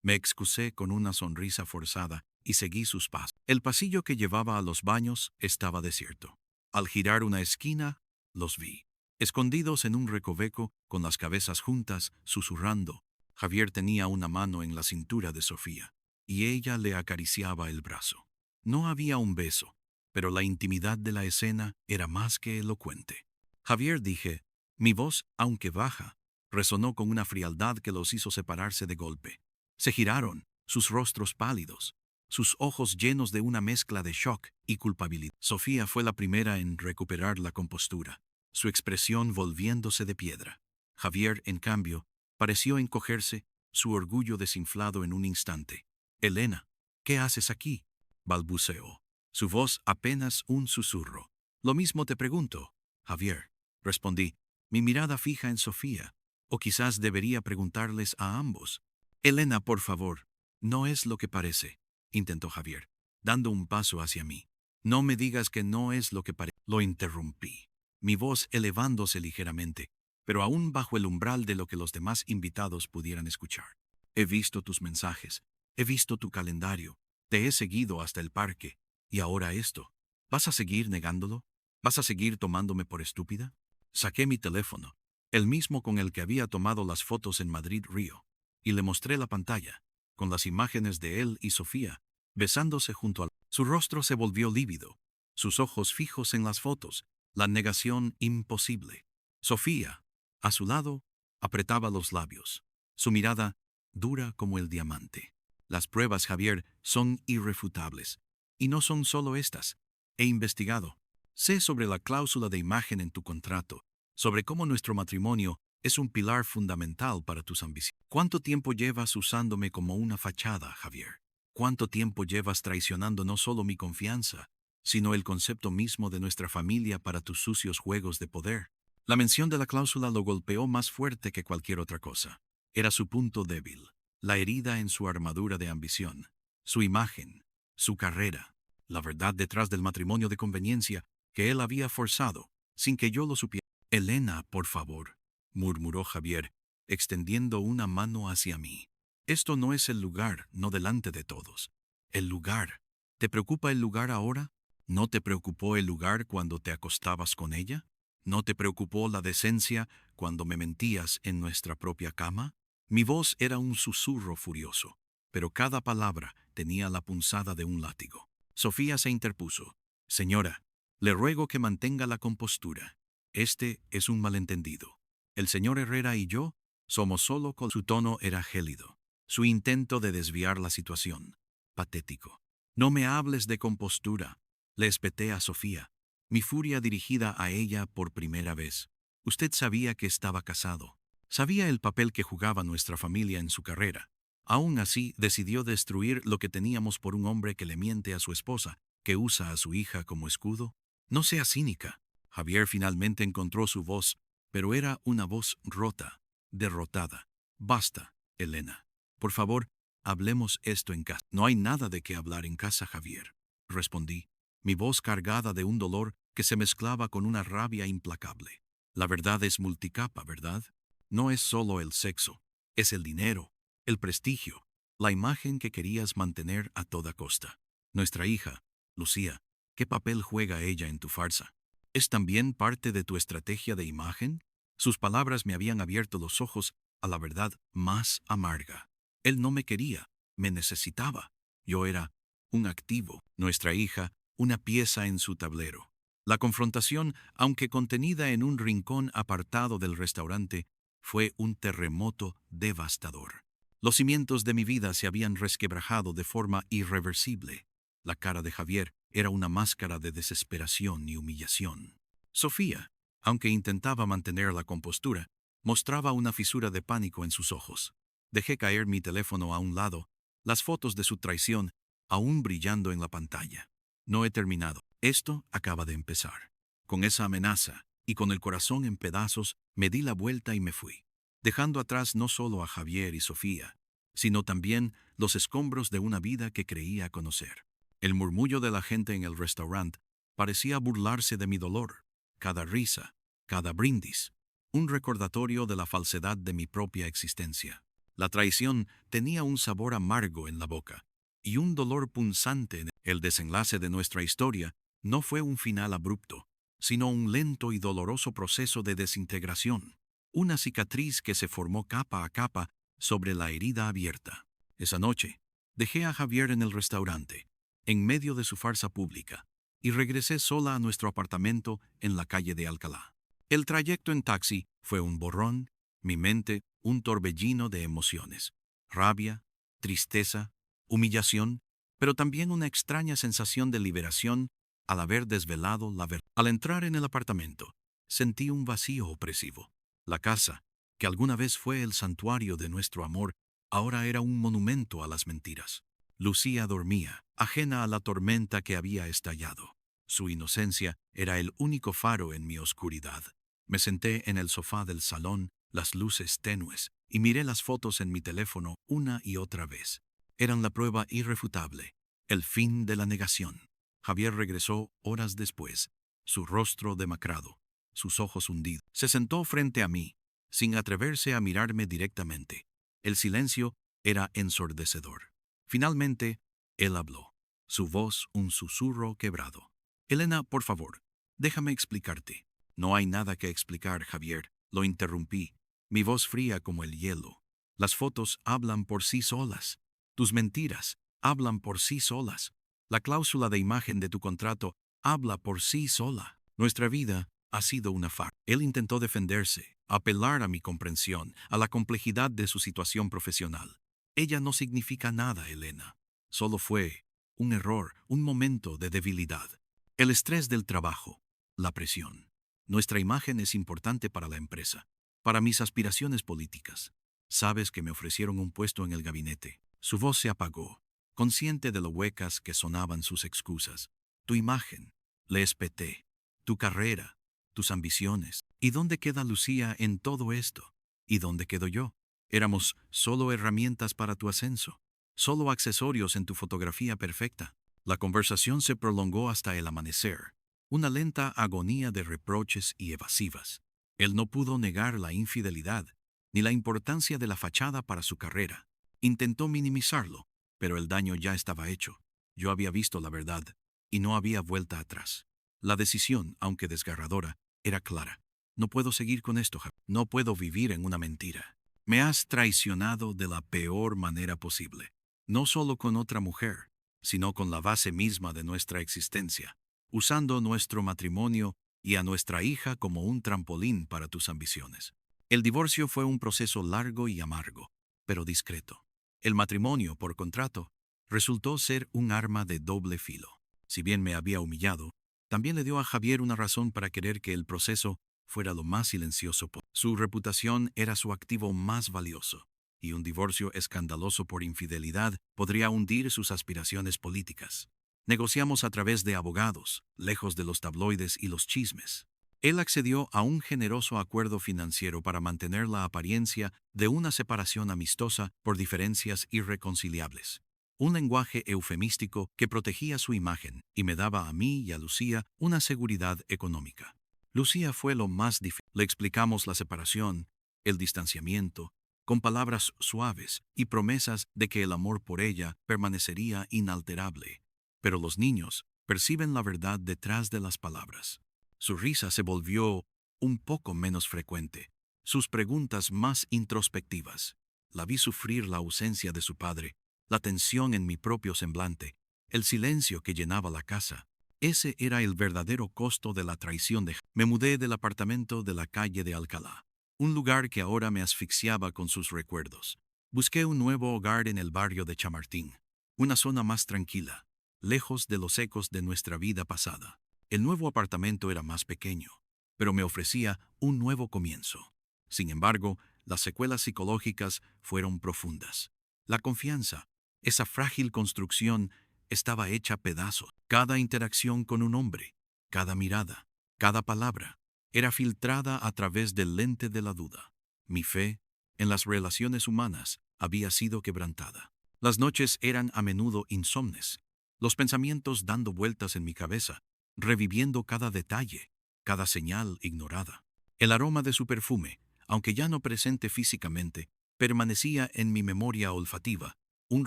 Me excusé con una sonrisa forzada y seguí sus pasos. El pasillo que llevaba a los baños estaba desierto. Al girar una esquina, los vi, escondidos en un recoveco, con las cabezas juntas, susurrando. Javier tenía una mano en la cintura de Sofía, y ella le acariciaba el brazo. No había un beso, pero la intimidad de la escena era más que elocuente. Javier, dije, mi voz, aunque baja, resonó con una frialdad que los hizo separarse de golpe. Se giraron, sus rostros pálidos, sus ojos llenos de una mezcla de shock y culpabilidad. Sofía fue la primera en recuperar la compostura, su expresión volviéndose de piedra. Javier, en cambio, pareció encogerse, su orgullo desinflado en un instante. Elena, ¿qué haces aquí?, balbuceó, su voz apenas un susurro. Lo mismo te pregunto, Javier, respondí, mi mirada fija en Sofía, o quizás debería preguntarles a ambos. Elena, por favor, no es lo que parece, intentó Javier, dando un paso hacia mí. No me digas que no es lo que parece. Lo interrumpí, mi voz elevándose ligeramente, pero aún bajo el umbral de lo que los demás invitados pudieran escuchar. He visto tus mensajes, he visto tu calendario, te he seguido hasta el parque, y ahora esto. ¿Vas a seguir negándolo? ¿Vas a seguir tomándome por estúpida? Saqué mi teléfono, el mismo con el que había tomado las fotos en Madrid Río, y le mostré la pantalla, con las imágenes de él y Sofía, besándose junto al... Su rostro se volvió lívido, sus ojos fijos en las fotos, la negación imposible. Sofía, a su lado, apretaba los labios, su mirada dura como el diamante. Las pruebas, Javier, son irrefutables. Y no son solo estas. He investigado. Sé sobre la cláusula de imagen en tu contrato, sobre cómo nuestro matrimonio es un pilar fundamental para tus ambiciones. ¿Cuánto tiempo llevas usándome como una fachada, Javier? ¿Cuánto tiempo llevas traicionando no solo mi confianza, sino el concepto mismo de nuestra familia para tus sucios juegos de poder? La mención de la cláusula lo golpeó más fuerte que cualquier otra cosa. Era su punto débil, la herida en su armadura de ambición, su imagen, su carrera, la verdad detrás del matrimonio de conveniencia que él había forzado, sin que yo lo supiera. Elena, por favor, murmuró Javier, extendiendo una mano hacia mí. Esto no es el lugar, no delante de todos. El lugar. ¿Te preocupa el lugar ahora? ¿No te preocupó el lugar cuando te acostabas con ella? ¿No te preocupó la decencia cuando me mentías en nuestra propia cama? Mi voz era un susurro furioso, pero cada palabra tenía la punzada de un látigo. Sofía se interpuso. Señora, le ruego que mantenga la compostura. Este es un malentendido. El señor Herrera y yo somos solo con... Su tono era gélido, su intento de desviar la situación, patético. No me hables de compostura, le espeté a Sofía, mi furia dirigida a ella por primera vez. Usted sabía que estaba casado. Sabía el papel que jugaba nuestra familia en su carrera. Aún así, decidió destruir lo que teníamos por un hombre que le miente a su esposa, que usa a su hija como escudo. No sea cínica. Javier finalmente encontró su voz, pero era una voz rota, derrotada. Basta, Elena. Por favor, hablemos esto en casa. No hay nada de qué hablar en casa, Javier, respondí, mi voz cargada de un dolor que se mezclaba con una rabia implacable. La verdad es multicapa, ¿verdad? No es solo el sexo, es el dinero, el prestigio, la imagen que querías mantener a toda costa. Nuestra hija, Lucía, ¿qué papel juega ella en tu farsa? ¿Es también parte de tu estrategia de imagen? Sus palabras me habían abierto los ojos a la verdad más amarga. Él no me quería, me necesitaba. Yo era un activo, nuestra hija, una pieza en su tablero. La confrontación, aunque contenida en un rincón apartado del restaurante, fue un terremoto devastador. Los cimientos de mi vida se habían resquebrajado de forma irreversible. La cara de Javier era una máscara de desesperación y humillación. Sofía, aunque intentaba mantener la compostura, mostraba una fisura de pánico en sus ojos. Dejé caer mi teléfono a un lado, las fotos de su traición aún brillando en la pantalla. No he terminado. Esto acaba de empezar. Con esa amenaza y con el corazón en pedazos, me di la vuelta y me fui, dejando atrás no solo a Javier y Sofía, sino también los escombros de una vida que creía conocer. El murmullo de la gente en el restaurante parecía burlarse de mi dolor. Cada risa, cada brindis, un recordatorio de la falsedad de mi propia existencia. La traición tenía un sabor amargo en la boca y un dolor punzante. El desenlace de nuestra historia no fue un final abrupto, sino un lento y doloroso proceso de desintegración, una cicatriz que se formó capa a capa sobre la herida abierta. Esa noche, dejé a Javier en el restaurante, en medio de su farsa pública, y regresé sola a nuestro apartamento en la calle de Alcalá. El trayecto en taxi fue un borrón, mi mente un torbellino de emociones, rabia, tristeza, humillación, pero también una extraña sensación de liberación al haber desvelado la verdad. Al entrar en el apartamento, sentí un vacío opresivo. La casa, que alguna vez fue el santuario de nuestro amor, ahora era un monumento a las mentiras. Lucía dormía, ajena a la tormenta que había estallado. Su inocencia era el único faro en mi oscuridad. Me senté en el sofá del salón, las luces tenues, y miré las fotos en mi teléfono una y otra vez. Eran la prueba irrefutable, el fin de la negación. Javier regresó horas después, su rostro demacrado, sus ojos hundidos. Se sentó frente a mí, sin atreverse a mirarme directamente. El silencio era ensordecedor. Finalmente, él habló, su voz un susurro quebrado. Elena, por favor, déjame explicarte. No hay nada que explicar, Javier, lo interrumpí, mi voz fría como el hielo. Las fotos hablan por sí solas. Tus mentiras hablan por sí solas. La cláusula de imagen de tu contrato habla por sí sola. Nuestra vida ha sido una farsa. Él intentó defenderse, apelar a mi comprensión, a la complejidad de su situación profesional. Ella no significa nada, Elena. Solo fue un error, un momento de debilidad. El estrés del trabajo, la presión. Nuestra imagen es importante para la empresa, para mis aspiraciones políticas. Sabes que me ofrecieron un puesto en el gabinete. Su voz se apagó, consciente de lo huecas que sonaban sus excusas. Tu imagen, le espeté. Tu carrera, tus ambiciones. ¿Y dónde queda Lucía en todo esto? ¿Y dónde quedo yo? Éramos solo herramientas para tu ascenso, solo accesorios en tu fotografía perfecta. La conversación se prolongó hasta el amanecer, una lenta agonía de reproches y evasivas. Él no pudo negar la infidelidad, ni la importancia de la fachada para su carrera. Intentó minimizarlo, pero el daño ya estaba hecho. Yo había visto la verdad, y no había vuelta atrás. La decisión, aunque desgarradora, era clara. No puedo seguir con esto, Javier. No puedo vivir en una mentira. Me has traicionado de la peor manera posible. No solo con otra mujer, sino con la base misma de nuestra existencia, usando nuestro matrimonio y a nuestra hija como un trampolín para tus ambiciones. El divorcio fue un proceso largo y amargo, pero discreto. El matrimonio, por contrato, resultó ser un arma de doble filo. Si bien me había humillado, también le dio a Javier una razón para querer que el proceso fuera lo más silencioso posible. Su reputación era su activo más valioso, y un divorcio escandaloso por infidelidad podría hundir sus aspiraciones políticas. Negociamos a través de abogados, lejos de los tabloides y los chismes. Él accedió a un generoso acuerdo financiero para mantener la apariencia de una separación amistosa por diferencias irreconciliables. Un lenguaje eufemístico que protegía su imagen y me daba a mí y a Lucía una seguridad económica. Lucía fue lo más difícil. Le explicamos la separación, el distanciamiento, con palabras suaves y promesas de que el amor por ella permanecería inalterable. Pero los niños perciben la verdad detrás de las palabras. Su risa se volvió un poco menos frecuente. sus preguntas más introspectivas. La vi sufrir la ausencia de su padre, la tensión en mi propio semblante, el silencio que llenaba la casa. Ese era el verdadero costo de la traición de... Me mudé del apartamento de la calle de Alcalá, un lugar que ahora me asfixiaba con sus recuerdos. Busqué un nuevo hogar en el barrio de Chamartín, una zona más tranquila, lejos de los ecos de nuestra vida pasada. El nuevo apartamento era más pequeño, pero me ofrecía un nuevo comienzo. Sin embargo, las secuelas psicológicas fueron profundas. La confianza, esa frágil construcción, estaba hecha pedazos. Cada interacción con un hombre, cada mirada, cada palabra, era filtrada a través del lente de la duda. Mi fe en las relaciones humanas había sido quebrantada. Las noches eran a menudo insomnes, los pensamientos dando vueltas en mi cabeza, reviviendo cada detalle, cada señal ignorada. El aroma de su perfume, aunque ya no presente físicamente, permanecía en mi memoria olfativa, un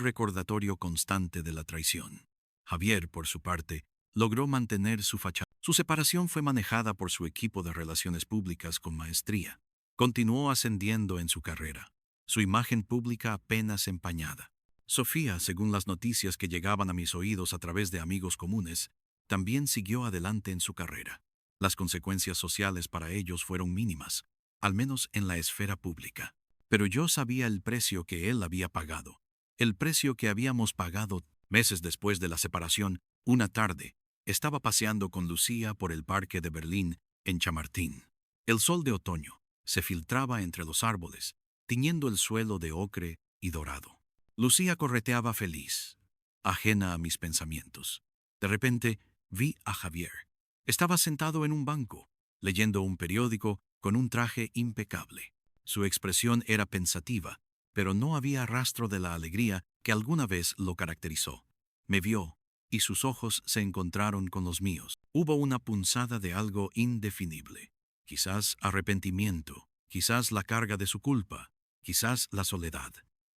recordatorio constante de la traición. Javier, por su parte, logró mantener su fachada. Su separación fue manejada por su equipo de relaciones públicas con maestría. Continuó ascendiendo en su carrera, su imagen pública apenas empañada. Sofía, según las noticias que llegaban a mis oídos a través de amigos comunes, también siguió adelante en su carrera. Las consecuencias sociales para ellos fueron mínimas, al menos en la esfera pública. Pero yo sabía el precio que él había pagado, el precio que habíamos pagado. Meses después de la separación, una tarde, estaba paseando con Lucía por el parque de Berlín, en Chamartín. El sol de otoño se filtraba entre los árboles, tiñendo el suelo de ocre y dorado. Lucía correteaba feliz, ajena a mis pensamientos. De repente, vi a Javier. Estaba sentado en un banco, leyendo un periódico con un traje impecable. Su expresión era pensativa, pero no había rastro de la alegría que alguna vez lo caracterizó. Me vio, y sus ojos se encontraron con los míos. Hubo una punzada de algo indefinible. Quizás arrepentimiento, quizás la carga de su culpa, quizás la soledad.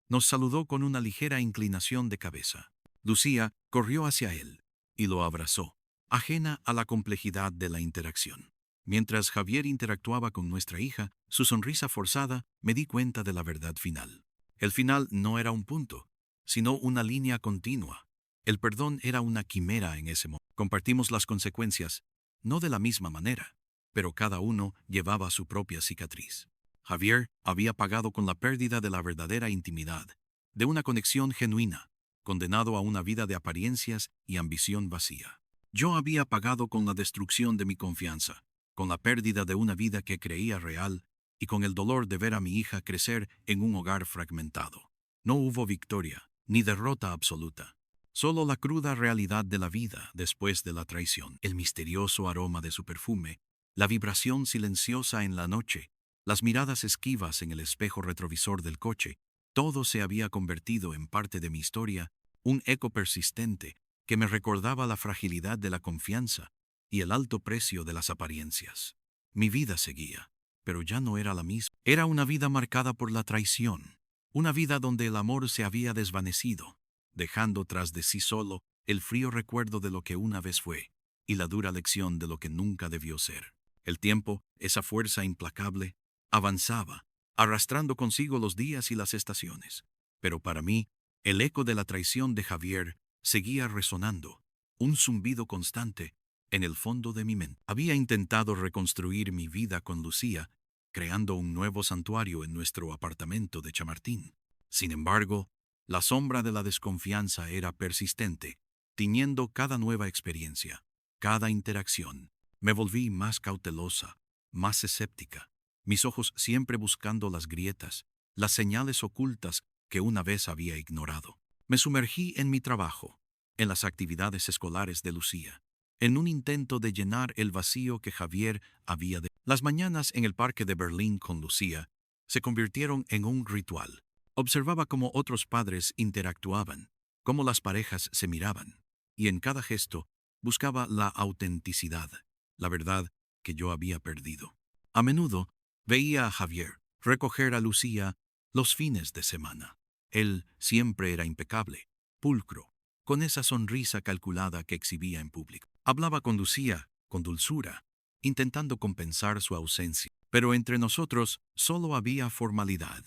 Nos saludó con una ligera inclinación de cabeza. Lucía corrió hacia él y lo abrazó, ajena a la complejidad de la interacción. Mientras Javier interactuaba con nuestra hija, su sonrisa forzada, me di cuenta de la verdad final. El final no era un punto, sino una línea continua. El perdón era una quimera en ese momento. Compartimos las consecuencias, no de la misma manera, pero cada uno llevaba su propia cicatriz. Javier había pagado con la pérdida de la verdadera intimidad, de una conexión genuina, condenado a una vida de apariencias y ambición vacía. Yo había pagado con la destrucción de mi confianza, con la pérdida de una vida que creía real y con el dolor de ver a mi hija crecer en un hogar fragmentado. No hubo victoria, ni derrota absoluta. Solo la cruda realidad de la vida después de la traición, el misterioso aroma de su perfume, la vibración silenciosa en la noche, las miradas esquivas en el espejo retrovisor del coche, todo se había convertido en parte de mi historia, un eco persistente que me recordaba la fragilidad de la confianza y el alto precio de las apariencias. Mi vida seguía, pero ya no era la misma. Era una vida marcada por la traición, una vida donde el amor se había desvanecido, dejando tras de sí solo el frío recuerdo de lo que una vez fue y la dura lección de lo que nunca debió ser. El tiempo, esa fuerza implacable, avanzaba, arrastrando consigo los días y las estaciones. Pero para mí, el eco de la traición de Javier seguía resonando, un zumbido constante en el fondo de mi mente. Había intentado reconstruir mi vida con Lucía, creando un nuevo santuario en nuestro apartamento de Chamartín. Sin embargo, la sombra de la desconfianza era persistente, tiñendo cada nueva experiencia, cada interacción. Me volví más cautelosa, más escéptica, mis ojos siempre buscando las grietas, las señales ocultas que una vez había ignorado. Me sumergí en mi trabajo, en las actividades escolares de Lucía, en un intento de llenar el vacío que Javier había dejado. Las mañanas en el parque de Berlín con Lucía se convirtieron en un ritual. Observaba cómo otros padres interactuaban, cómo las parejas se miraban, y en cada gesto buscaba la autenticidad, la verdad que yo había perdido. A menudo veía a Javier recoger a Lucía los fines de semana. Él siempre era impecable, pulcro, con esa sonrisa calculada que exhibía en público. Hablaba con Lucía, con dulzura, intentando compensar su ausencia. Pero entre nosotros solo había formalidad,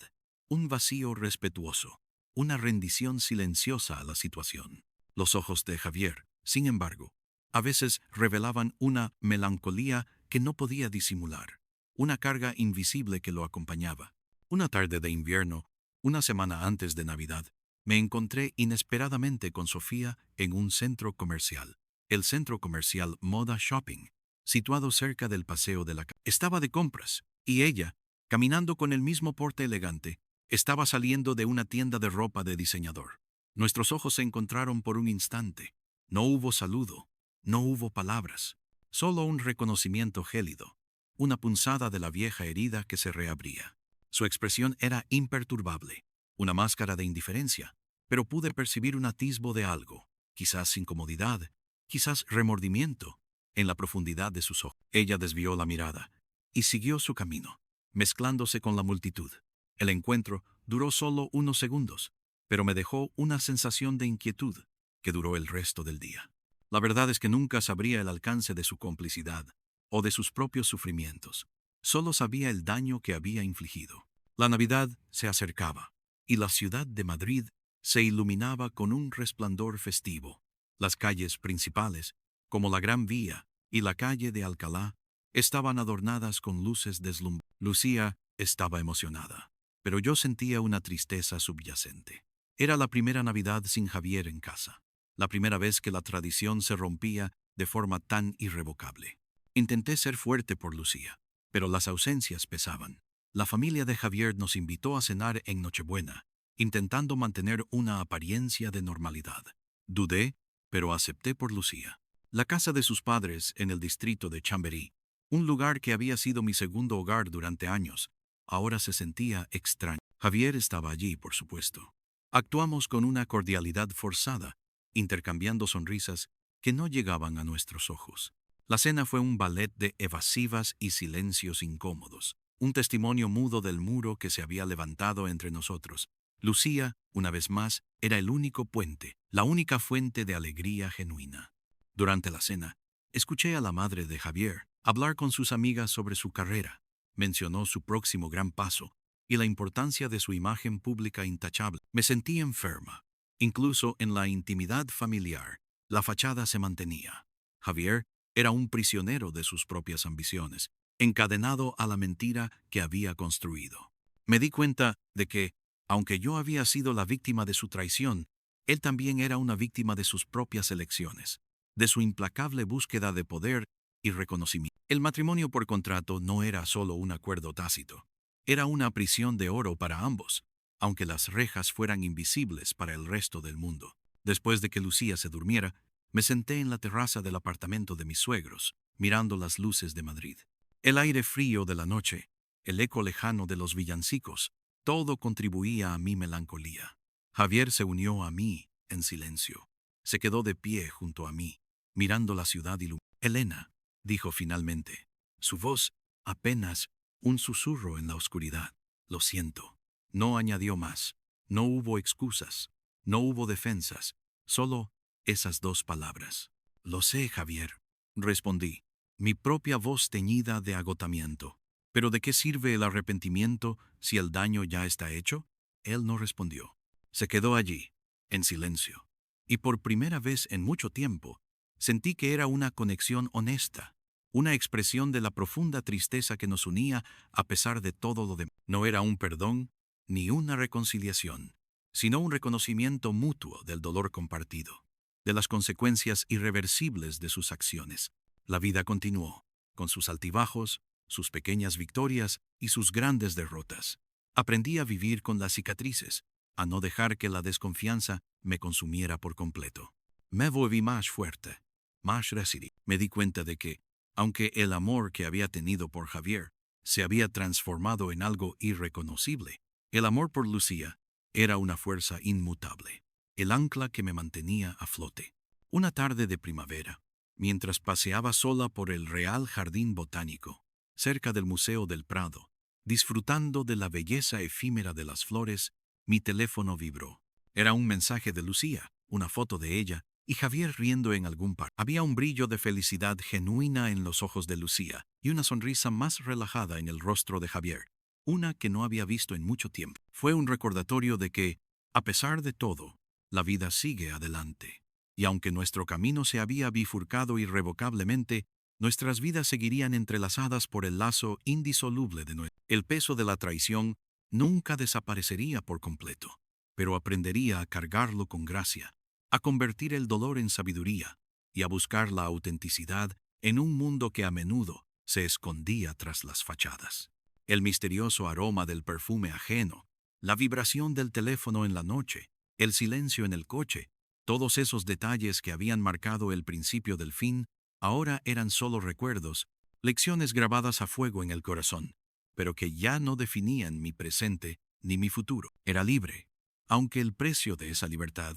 un vacío respetuoso, una rendición silenciosa a la situación. Los ojos de Javier, sin embargo, a veces revelaban una melancolía que no podía disimular, una carga invisible que lo acompañaba. Una tarde de invierno, una semana antes de Navidad, me encontré inesperadamente con Sofía en un centro comercial, el centro comercial Moda Shopping, situado cerca del paseo de la calle. Estaba de compras, y ella, caminando con el mismo porte elegante, estaba saliendo de una tienda de ropa de diseñador. Nuestros ojos se encontraron por un instante. No hubo saludo, no hubo palabras, solo un reconocimiento gélido, una punzada de la vieja herida que se reabría. Su expresión era imperturbable, una máscara de indiferencia, pero pude percibir un atisbo de algo, quizás incomodidad, quizás remordimiento, en la profundidad de sus ojos. Ella desvió la mirada y siguió su camino, mezclándose con la multitud. El encuentro duró solo unos segundos, pero me dejó una sensación de inquietud que duró el resto del día. La verdad es que nunca sabría el alcance de su complicidad o de sus propios sufrimientos. Solo sabía el daño que había infligido. La Navidad se acercaba, y la ciudad de Madrid se iluminaba con un resplandor festivo. Las calles principales, como la Gran Vía y la calle de Alcalá, estaban adornadas con luces deslumbrantes. Lucía estaba emocionada, pero yo sentía una tristeza subyacente. Era la primera Navidad sin Javier en casa, la primera vez que la tradición se rompía de forma tan irrevocable. Intenté ser fuerte por Lucía, pero las ausencias pesaban. La familia de Javier nos invitó a cenar en Nochebuena, intentando mantener una apariencia de normalidad. Dudé, pero acepté por Lucía. La casa de sus padres en el distrito de Chamberí, un lugar que había sido mi segundo hogar durante años, ahora se sentía extraño. Javier estaba allí, por supuesto. Actuamos con una cordialidad forzada, intercambiando sonrisas que no llegaban a nuestros ojos. La cena fue un ballet de evasivas y silencios incómodos, un testimonio mudo del muro que se había levantado entre nosotros. Lucía, una vez más, era el único puente, la única fuente de alegría genuina. Durante la cena, escuché a la madre de Javier hablar con sus amigas sobre su carrera. Mencionó su próximo gran paso y la importancia de su imagen pública intachable. Me sentí enferma. Incluso en la intimidad familiar, la fachada se mantenía. Javier era un prisionero de sus propias ambiciones, encadenado a la mentira que había construido. Me di cuenta de que, aunque yo había sido la víctima de su traición, él también era una víctima de sus propias elecciones, de su implacable búsqueda de poder y reconocimiento. El matrimonio por contrato no era solo un acuerdo tácito, era una prisión de oro para ambos, aunque las rejas fueran invisibles para el resto del mundo. Después de que Lucía se durmiera, me senté en la terraza del apartamento de mis suegros, mirando las luces de Madrid. El aire frío de la noche, el eco lejano de los villancicos, todo contribuía a mi melancolía. Javier se unió a mí en silencio. Se quedó de pie junto a mí, mirando la ciudad iluminada. Elena, dijo finalmente, su voz apenas un susurro en la oscuridad. Lo siento. No añadió más. No hubo excusas. No hubo defensas. Solo esas dos palabras. Lo sé, Javier, respondí, mi propia voz teñida de agotamiento. ¿Pero de qué sirve el arrepentimiento si el daño ya está hecho? Él no respondió. Se quedó allí, en silencio. Y por primera vez en mucho tiempo, sentí que era una conexión honesta, una expresión de la profunda tristeza que nos unía a pesar de todo lo demás. No era un perdón ni una reconciliación, sino un reconocimiento mutuo del dolor compartido, de las consecuencias irreversibles de sus acciones. La vida continuó, con sus altibajos, sus pequeñas victorias y sus grandes derrotas. Aprendí a vivir con las cicatrices, a no dejar que la desconfianza me consumiera por completo. Me volví más fuerte, más resiliente. Me di cuenta de que, aunque el amor que había tenido por Javier se había transformado en algo irreconocible, el amor por Lucía era una fuerza inmutable, el ancla que me mantenía a flote. Una tarde de primavera, mientras paseaba sola por el Real Jardín Botánico, cerca del Museo del Prado, disfrutando de la belleza efímera de las flores, mi teléfono vibró. Era un mensaje de Lucía, una foto de ella, y Javier riendo en algún par. Había un brillo de felicidad genuina en los ojos de Lucía y una sonrisa más relajada en el rostro de Javier, una que no había visto en mucho tiempo. Fue un recordatorio de que, a pesar de todo, la vida sigue adelante. Y aunque nuestro camino se había bifurcado irrevocablemente, nuestras vidas seguirían entrelazadas por el lazo indisoluble de nuestro. El peso de la traición nunca desaparecería por completo, pero aprendería a cargarlo con gracia, a convertir el dolor en sabiduría y a buscar la autenticidad en un mundo que a menudo se escondía tras las fachadas. El misterioso aroma del perfume ajeno, la vibración del teléfono en la noche, el silencio en el coche, todos esos detalles que habían marcado el principio del fin, ahora eran solo recuerdos, lecciones grabadas a fuego en el corazón, pero que ya no definían mi presente ni mi futuro. Era libre, aunque el precio de esa libertad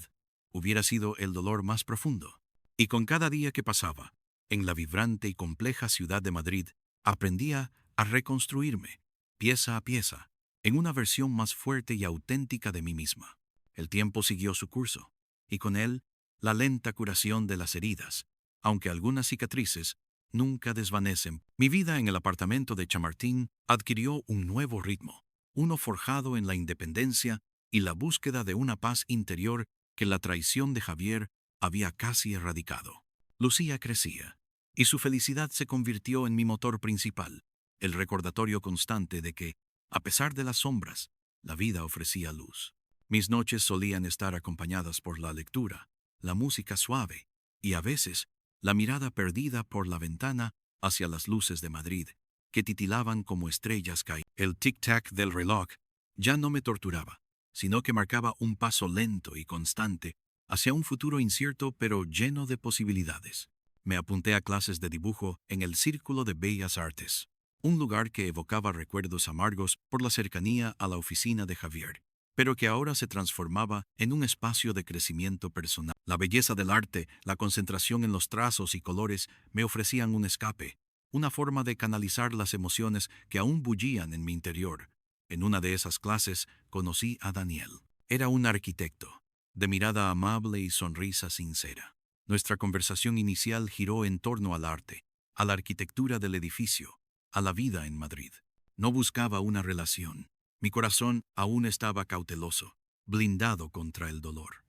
hubiera sido el dolor más profundo. Y con cada día que pasaba, en la vibrante y compleja ciudad de Madrid, aprendía a reconstruirme, pieza a pieza, en una versión más fuerte y auténtica de mí misma. El tiempo siguió su curso, y con él, la lenta curación de las heridas, aunque algunas cicatrices nunca desvanecen. Mi vida en el apartamento de Chamartín adquirió un nuevo ritmo, uno forjado en la independencia y la búsqueda de una paz interior que la traición de Javier había casi erradicado. Lucía crecía, y su felicidad se convirtió en mi motor principal, el recordatorio constante de que, a pesar de las sombras, la vida ofrecía luz. Mis noches solían estar acompañadas por la lectura, la música suave y, a veces, la mirada perdida por la ventana hacia las luces de Madrid, que titilaban como estrellas caídas. El tic-tac del reloj ya no me torturaba, sino que marcaba un paso lento y constante hacia un futuro incierto pero lleno de posibilidades. Me apunté a clases de dibujo en el Círculo de Bellas Artes, un lugar que evocaba recuerdos amargos por la cercanía a la oficina de Javier, pero que ahora se transformaba en un espacio de crecimiento personal. La belleza del arte, la concentración en los trazos y colores me ofrecían un escape, una forma de canalizar las emociones que aún bullían en mi interior. En una de esas clases conocí a Daniel. Era un arquitecto, de mirada amable y sonrisa sincera. Nuestra conversación inicial giró en torno al arte, a la arquitectura del edificio, a la vida en Madrid. No buscaba una relación. Mi corazón aún estaba cauteloso, blindado contra el dolor.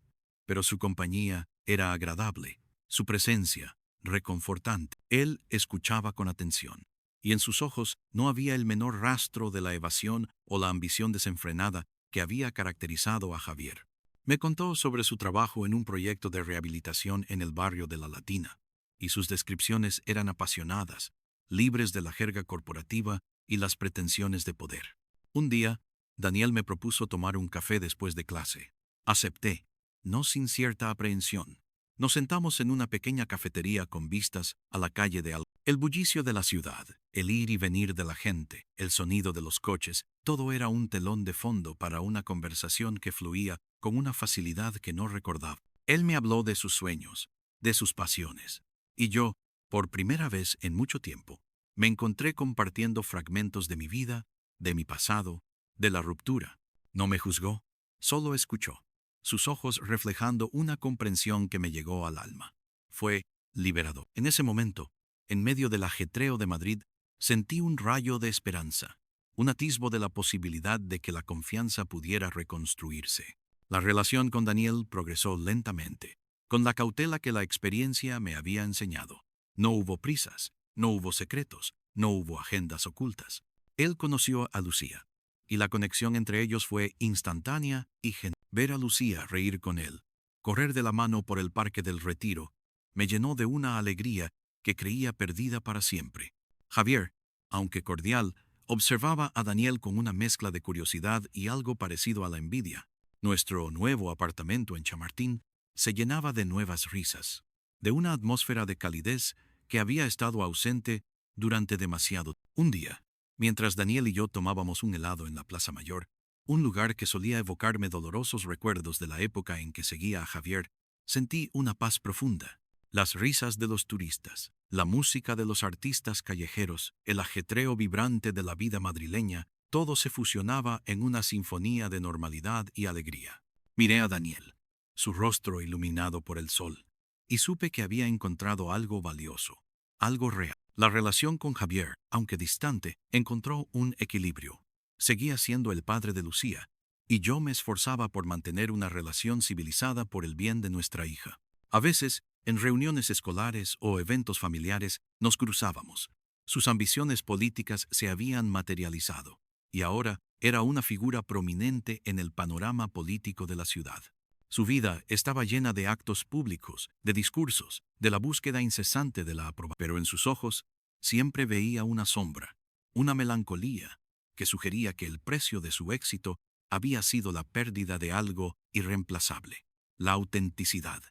Pero su compañía era agradable, su presencia reconfortante. Él escuchaba con atención, y en sus ojos no había el menor rastro de la evasión o la ambición desenfrenada que había caracterizado a Javier. Me contó sobre su trabajo en un proyecto de rehabilitación en el barrio de La Latina, y sus descripciones eran apasionadas, libres de la jerga corporativa y las pretensiones de poder. Un día, Daniel me propuso tomar un café después de clase. Acepté, no sin cierta aprehensión. Nos sentamos en una pequeña cafetería con vistas a la calle de Alcalá. El bullicio de la ciudad, el ir y venir de la gente, el sonido de los coches, todo era un telón de fondo para una conversación que fluía con una facilidad que no recordaba. Él me habló de sus sueños, de sus pasiones, y yo, por primera vez en mucho tiempo, me encontré compartiendo fragmentos de mi vida, de mi pasado, de la ruptura. No me juzgó, solo escuchó, sus ojos reflejando una comprensión que me llegó al alma. Fue liberador. En ese momento, en medio del ajetreo de Madrid, sentí un rayo de esperanza, un atisbo de la posibilidad de que la confianza pudiera reconstruirse. La relación con Daniel progresó lentamente, con la cautela que la experiencia me había enseñado. No hubo prisas, no hubo secretos, no hubo agendas ocultas. Él conoció a Lucía, y la conexión entre ellos fue instantánea y genuina. Ver a Lucía reír con él, correr de la mano por el Parque del Retiro, me llenó de una alegría que creía perdida para siempre. Javier, aunque cordial, observaba a Daniel con una mezcla de curiosidad y algo parecido a la envidia. Nuestro nuevo apartamento en Chamartín se llenaba de nuevas risas, de una atmósfera de calidez que había estado ausente durante demasiado. Un día, mientras Daniel y yo tomábamos un helado en la Plaza Mayor, un lugar que solía evocarme dolorosos recuerdos de la época en que seguía a Javier, sentí una paz profunda. Las risas de los turistas, la música de los artistas callejeros, el ajetreo vibrante de la vida madrileña, todo se fusionaba en una sinfonía de normalidad y alegría. Miré a Daniel, su rostro iluminado por el sol, y supe que había encontrado algo valioso, algo real. La relación con Javier, aunque distante, encontró un equilibrio. Seguía siendo el padre de Lucía, y yo me esforzaba por mantener una relación civilizada por el bien de nuestra hija. A veces, en reuniones escolares o eventos familiares, nos cruzábamos. Sus ambiciones políticas se habían materializado, y ahora era una figura prominente en el panorama político de la ciudad. Su vida estaba llena de actos públicos, de discursos, de la búsqueda incesante de la aprobación. Pero en sus ojos siempre veía una sombra, una melancolía, que sugería que el precio de su éxito había sido la pérdida de algo irreemplazable, la autenticidad,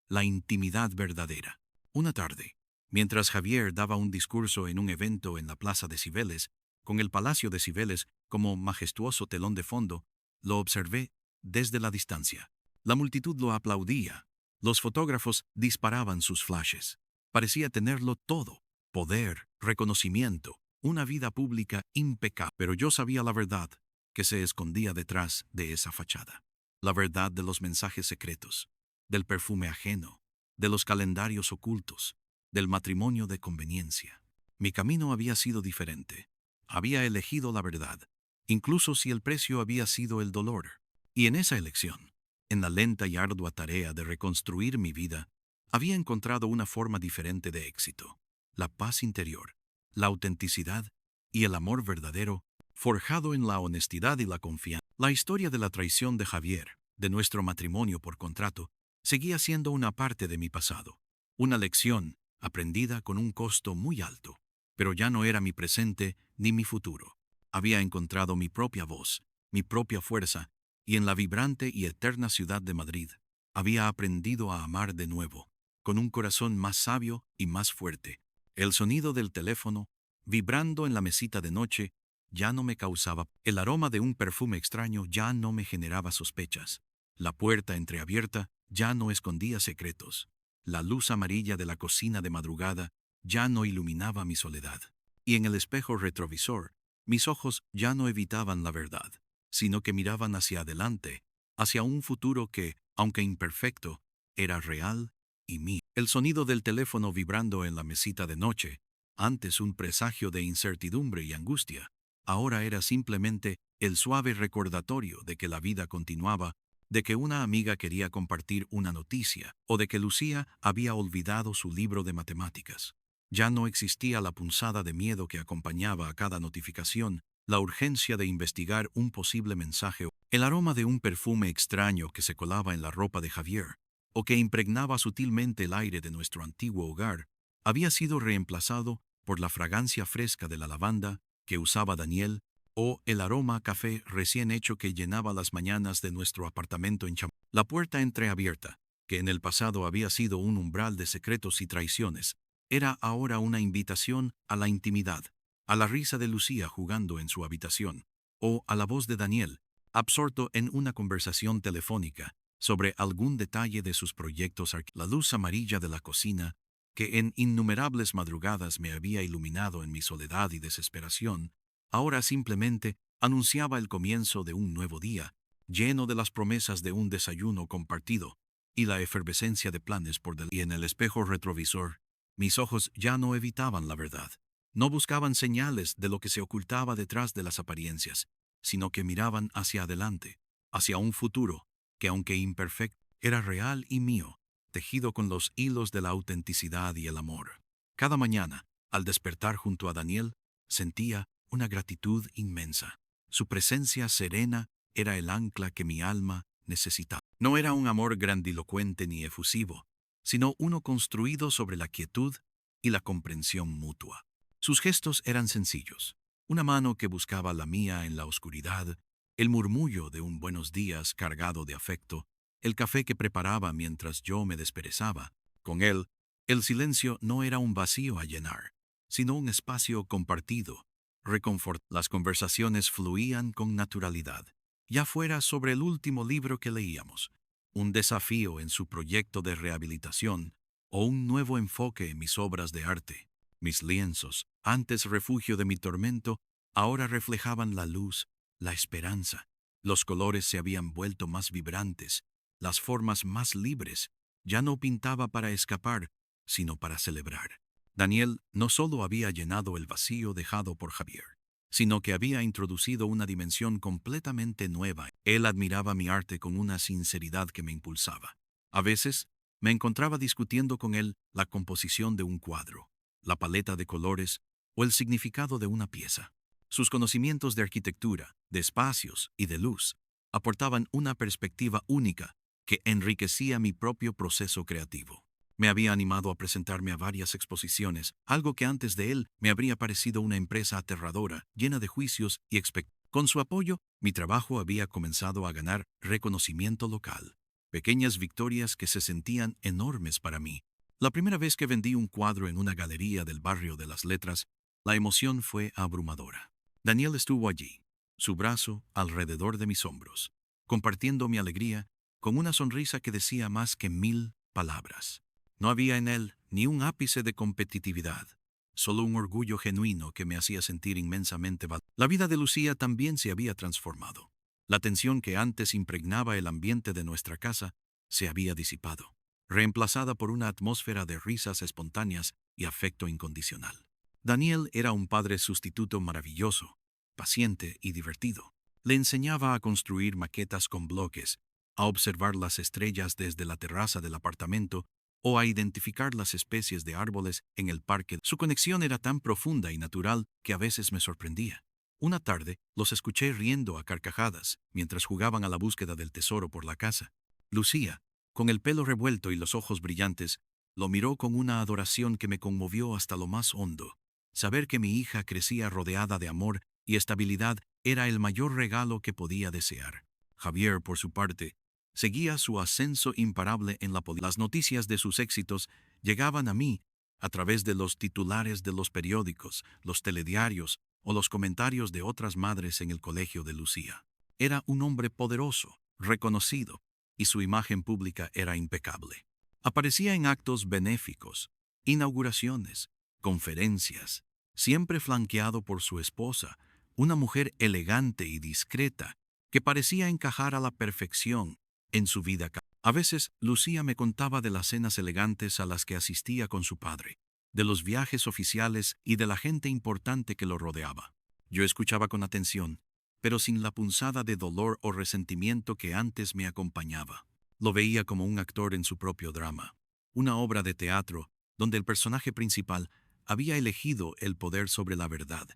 la intimidad verdadera. Una tarde, mientras Javier daba un discurso en un evento en la Plaza de Cibeles, con el Palacio de Cibeles como majestuoso telón de fondo, lo observé desde la distancia. La multitud lo aplaudía. Los fotógrafos disparaban sus flashes. Parecía tenerlo todo: poder, reconocimiento, una vida pública impecable. Pero yo sabía la verdad que se escondía detrás de esa fachada. La verdad de los mensajes secretos, del perfume ajeno, de los calendarios ocultos, del matrimonio de conveniencia. Mi camino había sido diferente. Había elegido la verdad, incluso si el precio había sido el dolor. Y en esa elección, en la lenta y ardua tarea de reconstruir mi vida, había encontrado una forma diferente de éxito: la paz interior, la autenticidad y el amor verdadero, forjado en la honestidad y la confianza. La historia de la traición de Javier, de nuestro matrimonio por contrato, seguía siendo una parte de mi pasado, una lección aprendida con un costo muy alto, pero ya no era mi presente ni mi futuro. Había encontrado mi propia voz, mi propia fuerza, y en la vibrante y eterna ciudad de Madrid había aprendido a amar de nuevo, con un corazón más sabio y más fuerte. El sonido del teléfono, vibrando en la mesita de noche, ya no me causaba. El aroma de un perfume extraño ya no me generaba sospechas. La puerta entreabierta ya no escondía secretos. La luz amarilla de la cocina de madrugada ya no iluminaba mi soledad. Y en el espejo retrovisor, mis ojos ya no evitaban la verdad, sino que miraban hacia adelante, hacia un futuro que, aunque imperfecto, era real y mío. El sonido del teléfono vibrando en la mesita de noche, antes un presagio de incertidumbre y angustia, ahora era simplemente el suave recordatorio de que la vida continuaba, de que una amiga quería compartir una noticia, o de que Lucía había olvidado su libro de matemáticas. Ya no existía la punzada de miedo que acompañaba a cada notificación, la urgencia de investigar un posible mensaje, el aroma de un perfume extraño que se colaba en la ropa de Javier, o que impregnaba sutilmente el aire de nuestro antiguo hogar, había sido reemplazado por la fragancia fresca de la lavanda que usaba Daniel, o el aroma a café recién hecho que llenaba las mañanas de nuestro apartamento en Champán. La puerta entreabierta, que en el pasado había sido un umbral de secretos y traiciones, era ahora una invitación a la intimidad, a la risa de Lucía jugando en su habitación, o a la voz de Daniel, absorto en una conversación telefónica sobre algún detalle de sus proyectos. La luz amarilla de la cocina, que en innumerables madrugadas me había iluminado en mi soledad y desesperación, ahora simplemente anunciaba el comienzo de un nuevo día, lleno de las promesas de un desayuno compartido y la efervescencia de planes por delante. Y en el espejo retrovisor, mis ojos ya no evitaban la verdad. No buscaban señales de lo que se ocultaba detrás de las apariencias, sino que miraban hacia adelante, hacia un futuro que, aunque imperfecto, era real y mío, tejido con los hilos de la autenticidad y el amor. Cada mañana, al despertar junto a Daniel, sentía una gratitud inmensa. Su presencia serena era el ancla que mi alma necesitaba. No era un amor grandilocuente ni efusivo, sino uno construido sobre la quietud y la comprensión mutua. Sus gestos eran sencillos: una mano que buscaba la mía en la oscuridad, el murmullo de un buenos días cargado de afecto, el café que preparaba mientras yo me desperezaba. Con él, el silencio no era un vacío a llenar, sino un espacio compartido, reconfort. Las conversaciones fluían con naturalidad, ya fuera sobre el último libro que leíamos, un desafío en su proyecto de rehabilitación, o un nuevo enfoque en mis obras de arte. Mis lienzos, antes refugio de mi tormento, ahora reflejaban la luz, la esperanza. Los colores se habían vuelto más vibrantes, las formas más libres, Ya no pintaba para escapar, sino para celebrar. Daniel no solo había llenado el vacío dejado por Javier, sino que había introducido una dimensión completamente nueva. Él admiraba mi arte con una sinceridad que me impulsaba. A veces, me encontraba discutiendo con él la composición de un cuadro, la paleta de colores o el significado de una pieza. Sus conocimientos de arquitectura, de espacios y de luz aportaban una perspectiva única que enriquecía mi propio proceso creativo. Me había animado a presentarme a varias exposiciones, algo que antes de él me habría parecido una empresa aterradora, llena de juicios y expectativas. Con su apoyo, mi trabajo había comenzado a ganar reconocimiento local, pequeñas victorias que se sentían enormes para mí. La primera vez que vendí un cuadro en una galería del barrio de las Letras, la emoción fue abrumadora. Daniel estuvo allí, su brazo alrededor de mis hombros, compartiendo mi alegría con una sonrisa que decía más que 1000 palabras. No había en él ni un ápice de competitividad, solo un orgullo genuino que me hacía sentir inmensamente valioso. La vida de Lucía también se había transformado. La tensión que antes impregnaba el ambiente de nuestra casa se había disipado, reemplazada por una atmósfera de risas espontáneas y afecto incondicional. Daniel era un padre sustituto maravilloso, paciente y divertido. Le enseñaba a construir maquetas con bloques, a observar las estrellas desde la terraza del apartamento o a identificar las especies de árboles en el parque. Su conexión era tan profunda y natural que a veces me sorprendía. Una tarde, los escuché riendo a carcajadas mientras jugaban a la búsqueda del tesoro por la casa. Lucía, con el pelo revuelto y los ojos brillantes, lo miró con una adoración que me conmovió hasta lo más hondo. Saber que mi hija crecía rodeada de amor y estabilidad era el mayor regalo que podía desear. Javier, por su parte, seguía su ascenso imparable en la política. Las noticias de sus éxitos llegaban a mí a través de los titulares de los periódicos, los telediarios o los comentarios de otras madres en el colegio de Lucía. Era un hombre poderoso, reconocido, y su imagen pública era impecable. Aparecía en actos benéficos, inauguraciones, conferencias, siempre flanqueado por su esposa, una mujer elegante y discreta que parecía encajar a la perfección en su vida. A veces, Lucía me contaba de las cenas elegantes a las que asistía con su padre, de los viajes oficiales y de la gente importante que lo rodeaba. Yo escuchaba con atención, pero sin la punzada de dolor o resentimiento que antes me acompañaba. Lo veía como un actor en su propio drama, una obra de teatro donde el personaje principal había elegido el poder sobre la verdad,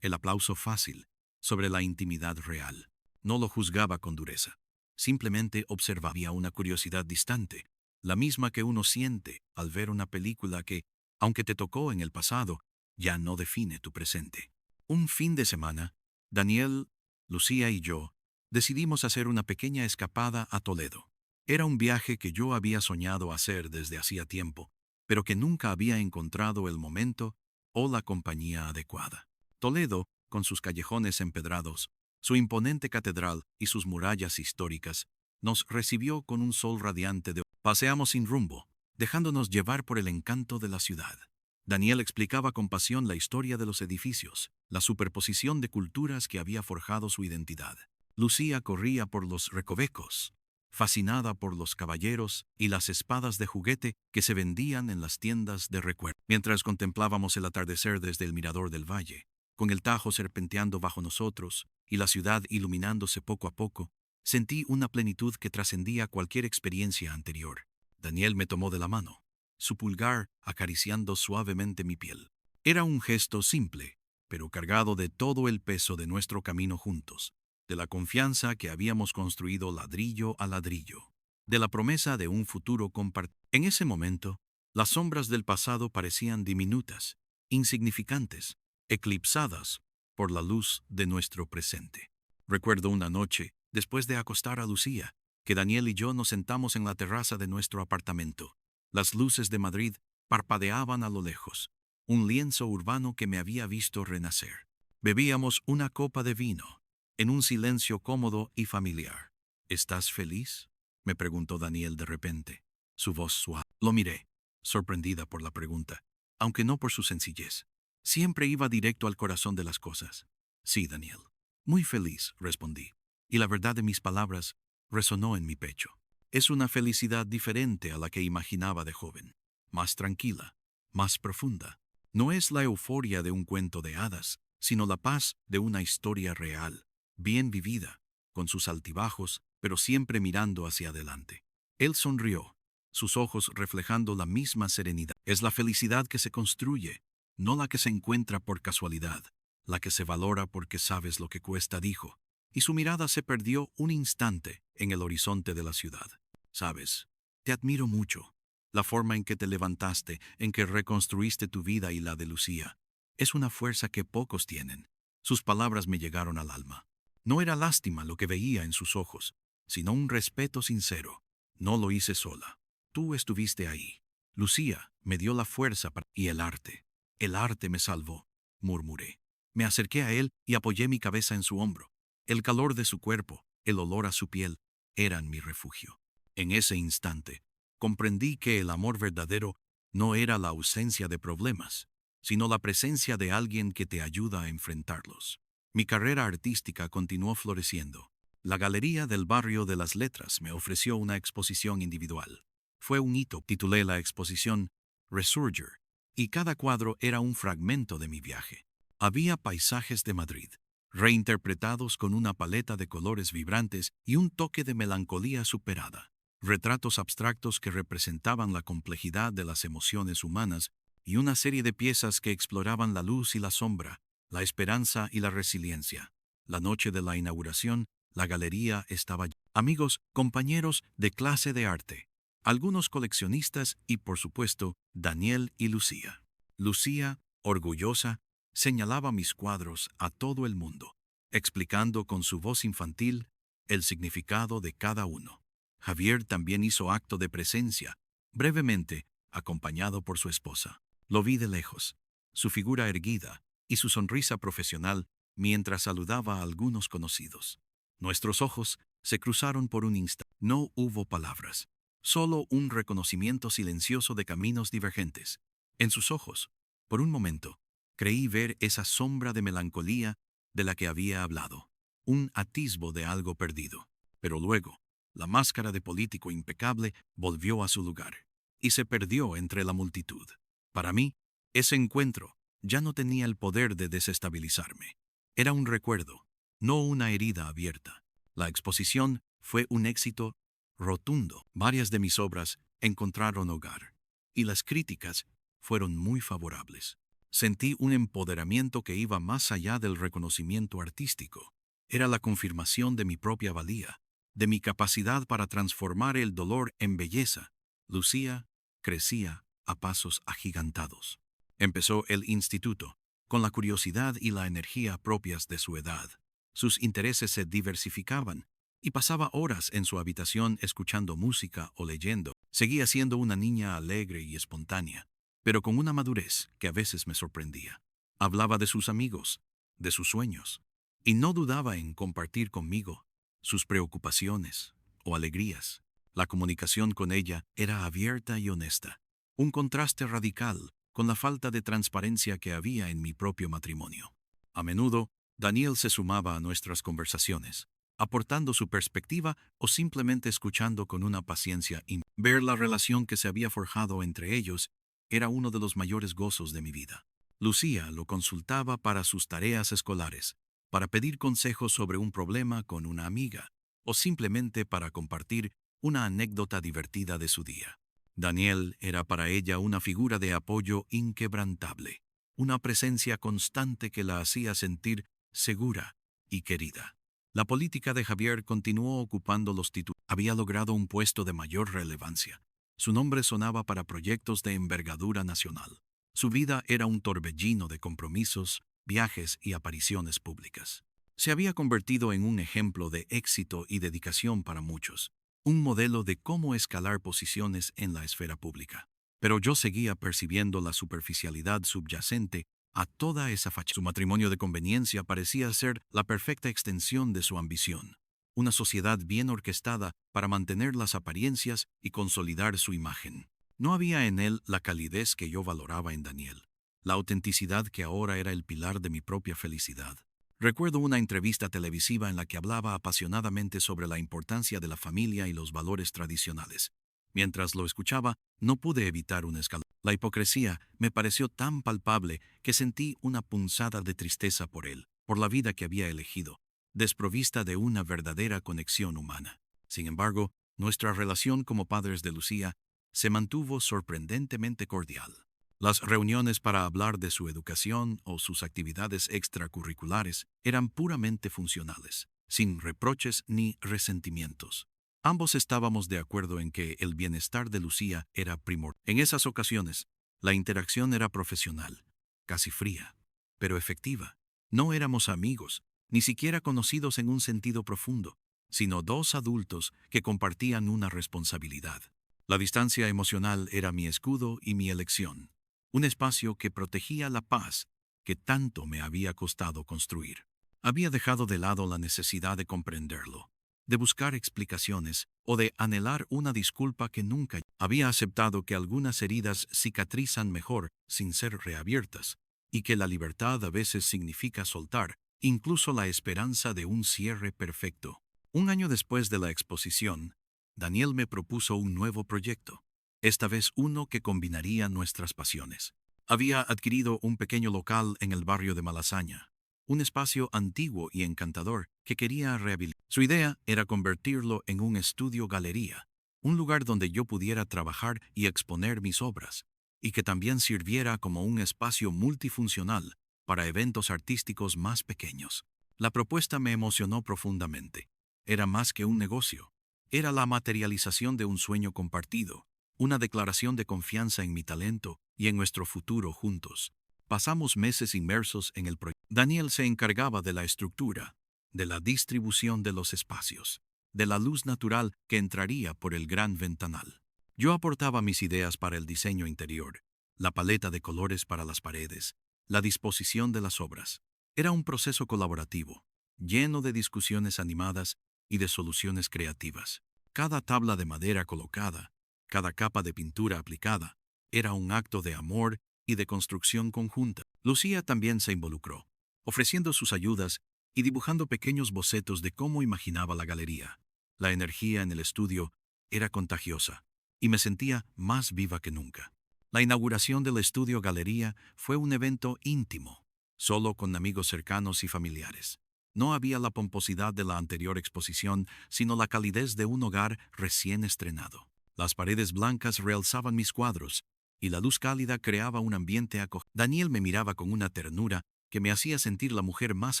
el aplauso fácil, sobre la intimidad real. No lo juzgaba con dureza. Simplemente observaba una curiosidad distante, la misma que uno siente al ver una película que, aunque te tocó en el pasado, ya no define tu presente. Un fin de semana, Daniel, Lucía y yo decidimos hacer una pequeña escapada a Toledo. Era un viaje que yo había soñado hacer desde hacía tiempo, pero que nunca había encontrado el momento o la compañía adecuada. Toledo, con sus callejones empedrados, su imponente catedral y sus murallas históricas, nos recibió con un sol radiante. Paseamos sin rumbo, dejándonos llevar por el encanto de la ciudad. Daniel explicaba con pasión la historia de los edificios, la superposición de culturas que había forjado su identidad. Lucía corría por los recovecos, fascinada por los caballeros y las espadas de juguete que se vendían en las tiendas de recuerdo. Mientras contemplábamos el atardecer desde el mirador del valle, con el Tajo serpenteando bajo nosotros y la ciudad iluminándose poco a poco, sentí una plenitud que trascendía cualquier experiencia anterior. Daniel me tomó de la mano, su pulgar acariciando suavemente mi piel. Era un gesto simple, pero cargado de todo el peso de nuestro camino juntos, de la confianza que habíamos construido ladrillo a ladrillo, de la promesa de un futuro compartido. En ese momento, las sombras del pasado parecían diminutas, insignificantes, eclipsadas por la luz de nuestro presente. Recuerdo una noche, después de acostar a Lucía, que Daniel y yo nos sentamos en la terraza de nuestro apartamento. Las luces de Madrid parpadeaban a lo lejos, un lienzo urbano que me había visto renacer. Bebíamos una copa de vino, en un silencio cómodo y familiar. ¿Estás feliz?, me preguntó Daniel de repente, su voz suave. Lo miré, sorprendida por la pregunta, aunque no por su sencillez. Siempre iba directo al corazón de las cosas. Sí, Daniel. Muy feliz, respondí, y la verdad de mis palabras resonó en mi pecho. Es una felicidad diferente a la que imaginaba de joven, más tranquila, más profunda. No es la euforia de un cuento de hadas, sino la paz de una historia real, bien vivida, con sus altibajos, pero siempre mirando hacia adelante. Él sonrió, sus ojos reflejando la misma serenidad. Es la felicidad que se construye, no la que se encuentra por casualidad, la que se valora porque sabes lo que cuesta, dijo, y su mirada se perdió un instante en el horizonte de la ciudad. Sabes, te admiro mucho. La forma en que te levantaste, en que reconstruiste tu vida y la de Lucía, es una fuerza que pocos tienen. Sus palabras me llegaron al alma. No era lástima lo que veía en sus ojos, sino un respeto sincero. No lo hice sola. Tú estuviste ahí. Lucía me dio la fuerza y el arte. El arte me salvó, murmuré. Me acerqué a él y apoyé mi cabeza en su hombro. El calor de su cuerpo, el olor a su piel, eran mi refugio. En ese instante, comprendí que el amor verdadero no era la ausencia de problemas, sino la presencia de alguien que te ayuda a enfrentarlos. Mi carrera artística continuó floreciendo. La Galería del Barrio de las Letras me ofreció una exposición individual. Fue un hito. Titulé la exposición Resurger, y cada cuadro era un fragmento de mi viaje. Había paisajes de Madrid, reinterpretados con una paleta de colores vibrantes y un toque de melancolía superada. Retratos abstractos que representaban la complejidad de las emociones humanas y una serie de piezas que exploraban la luz y la sombra, la esperanza y la resiliencia. La noche de la inauguración, la galería estaba llena. Amigos, compañeros de clase de arte, algunos coleccionistas y, por supuesto, Daniel y Lucía. Lucía, orgullosa, señalaba mis cuadros a todo el mundo, explicando con su voz infantil el significado de cada uno. Javier también hizo acto de presencia, brevemente, acompañado por su esposa. Lo vi de lejos, su figura erguida y su sonrisa profesional mientras saludaba a algunos conocidos. Nuestros ojos se cruzaron por un instante. No hubo palabras, solo un reconocimiento silencioso de caminos divergentes. En sus ojos, por un momento, creí ver esa sombra de melancolía de la que había hablado, un atisbo de algo perdido. Pero luego, la máscara de político impecable volvió a su lugar y se perdió entre la multitud. Para mí, ese encuentro ya no tenía el poder de desestabilizarme. Era un recuerdo, no una herida abierta. La exposición fue un éxito rotundo. Varias de mis obras encontraron hogar, y las críticas fueron muy favorables. Sentí un empoderamiento que iba más allá del reconocimiento artístico. Era la confirmación de mi propia valía, de mi capacidad para transformar el dolor en belleza. Lucía crecía a pasos agigantados. Empezó el instituto, con la curiosidad y la energía propias de su edad. Sus intereses se diversificaban, y pasaba horas en su habitación escuchando música o leyendo. Seguía siendo una niña alegre y espontánea, pero con una madurez que a veces me sorprendía. Hablaba de sus amigos, de sus sueños, y no dudaba en compartir conmigo sus preocupaciones o alegrías. La comunicación con ella era abierta y honesta, un contraste radical con la falta de transparencia que había en mi propio matrimonio. A menudo, Daniel se sumaba a nuestras conversaciones, aportando su perspectiva o simplemente escuchando con una paciencia. Ver la relación que se había forjado entre ellos era uno de los mayores gozos de mi vida. Lucía lo consultaba para sus tareas escolares, para pedir consejos sobre un problema con una amiga, o simplemente para compartir una anécdota divertida de su día. Daniel era para ella una figura de apoyo inquebrantable, una presencia constante que la hacía sentir segura y querida. La política de Javier continuó ocupando los títulos. Había logrado un puesto de mayor relevancia. Su nombre sonaba para proyectos de envergadura nacional. Su vida era un torbellino de compromisos, viajes y apariciones públicas. Se había convertido en un ejemplo de éxito y dedicación para muchos, un modelo de cómo escalar posiciones en la esfera pública. Pero yo seguía percibiendo la superficialidad subyacente a toda esa fachada. Su matrimonio de conveniencia parecía ser la perfecta extensión de su ambición, una sociedad bien orquestada para mantener las apariencias y consolidar su imagen. No había en él la calidez que yo valoraba en Daniel, la autenticidad que ahora era el pilar de mi propia felicidad. Recuerdo una entrevista televisiva en la que hablaba apasionadamente sobre la importancia de la familia y los valores tradicionales. Mientras lo escuchaba, no pude evitar un escalofrío. La hipocresía me pareció tan palpable que sentí una punzada de tristeza por él, por la vida que había elegido, desprovista de una verdadera conexión humana. Sin embargo, nuestra relación como padres de Lucía se mantuvo sorprendentemente cordial. Las reuniones para hablar de su educación o sus actividades extracurriculares eran puramente funcionales, sin reproches ni resentimientos. Ambos estábamos de acuerdo en que el bienestar de Lucía era primordial. En esas ocasiones, la interacción era profesional, casi fría, pero efectiva. No éramos amigos, ni siquiera conocidos en un sentido profundo, sino dos adultos que compartían una responsabilidad. La distancia emocional era mi escudo y mi elección, un espacio que protegía la paz que tanto me había costado construir. Había dejado de lado la necesidad de comprenderlo, de buscar explicaciones o de anhelar una disculpa que nunca. Había aceptado que algunas heridas cicatrizan mejor sin ser reabiertas, y que la libertad a veces significa soltar, incluso la esperanza de un cierre perfecto. Un año después de la exposición, Daniel me propuso un nuevo proyecto, esta vez uno que combinaría nuestras pasiones. Había adquirido un pequeño local en el barrio de Malasaña, un espacio antiguo y encantador que quería rehabilitar. Su idea era convertirlo en un estudio-galería, un lugar donde yo pudiera trabajar y exponer mis obras, y que también sirviera como un espacio multifuncional para eventos artísticos más pequeños. La propuesta me emocionó profundamente. Era más que un negocio. Era la materialización de un sueño compartido, una declaración de confianza en mi talento y en nuestro futuro juntos. Pasamos meses inmersos en el proyecto. Daniel se encargaba de la estructura, de la distribución de los espacios, de la luz natural que entraría por el gran ventanal. Yo aportaba mis ideas para el diseño interior, la paleta de colores para las paredes, la disposición de las obras. Era un proceso colaborativo, lleno de discusiones animadas y de soluciones creativas. Cada tabla de madera colocada, cada capa de pintura aplicada, era un acto de amor y de construcción conjunta. Lucía también se involucró, ofreciendo sus ayudas y dibujando pequeños bocetos de cómo imaginaba la galería. La energía en el estudio era contagiosa, y me sentía más viva que nunca. La inauguración del estudio galería fue un evento íntimo, solo con amigos cercanos y familiares. No había la pomposidad de la anterior exposición, sino la calidez de un hogar recién estrenado. Las paredes blancas realzaban mis cuadros, y la luz cálida creaba un ambiente acogedor. Daniel me miraba con una ternura que me hacía sentir la mujer más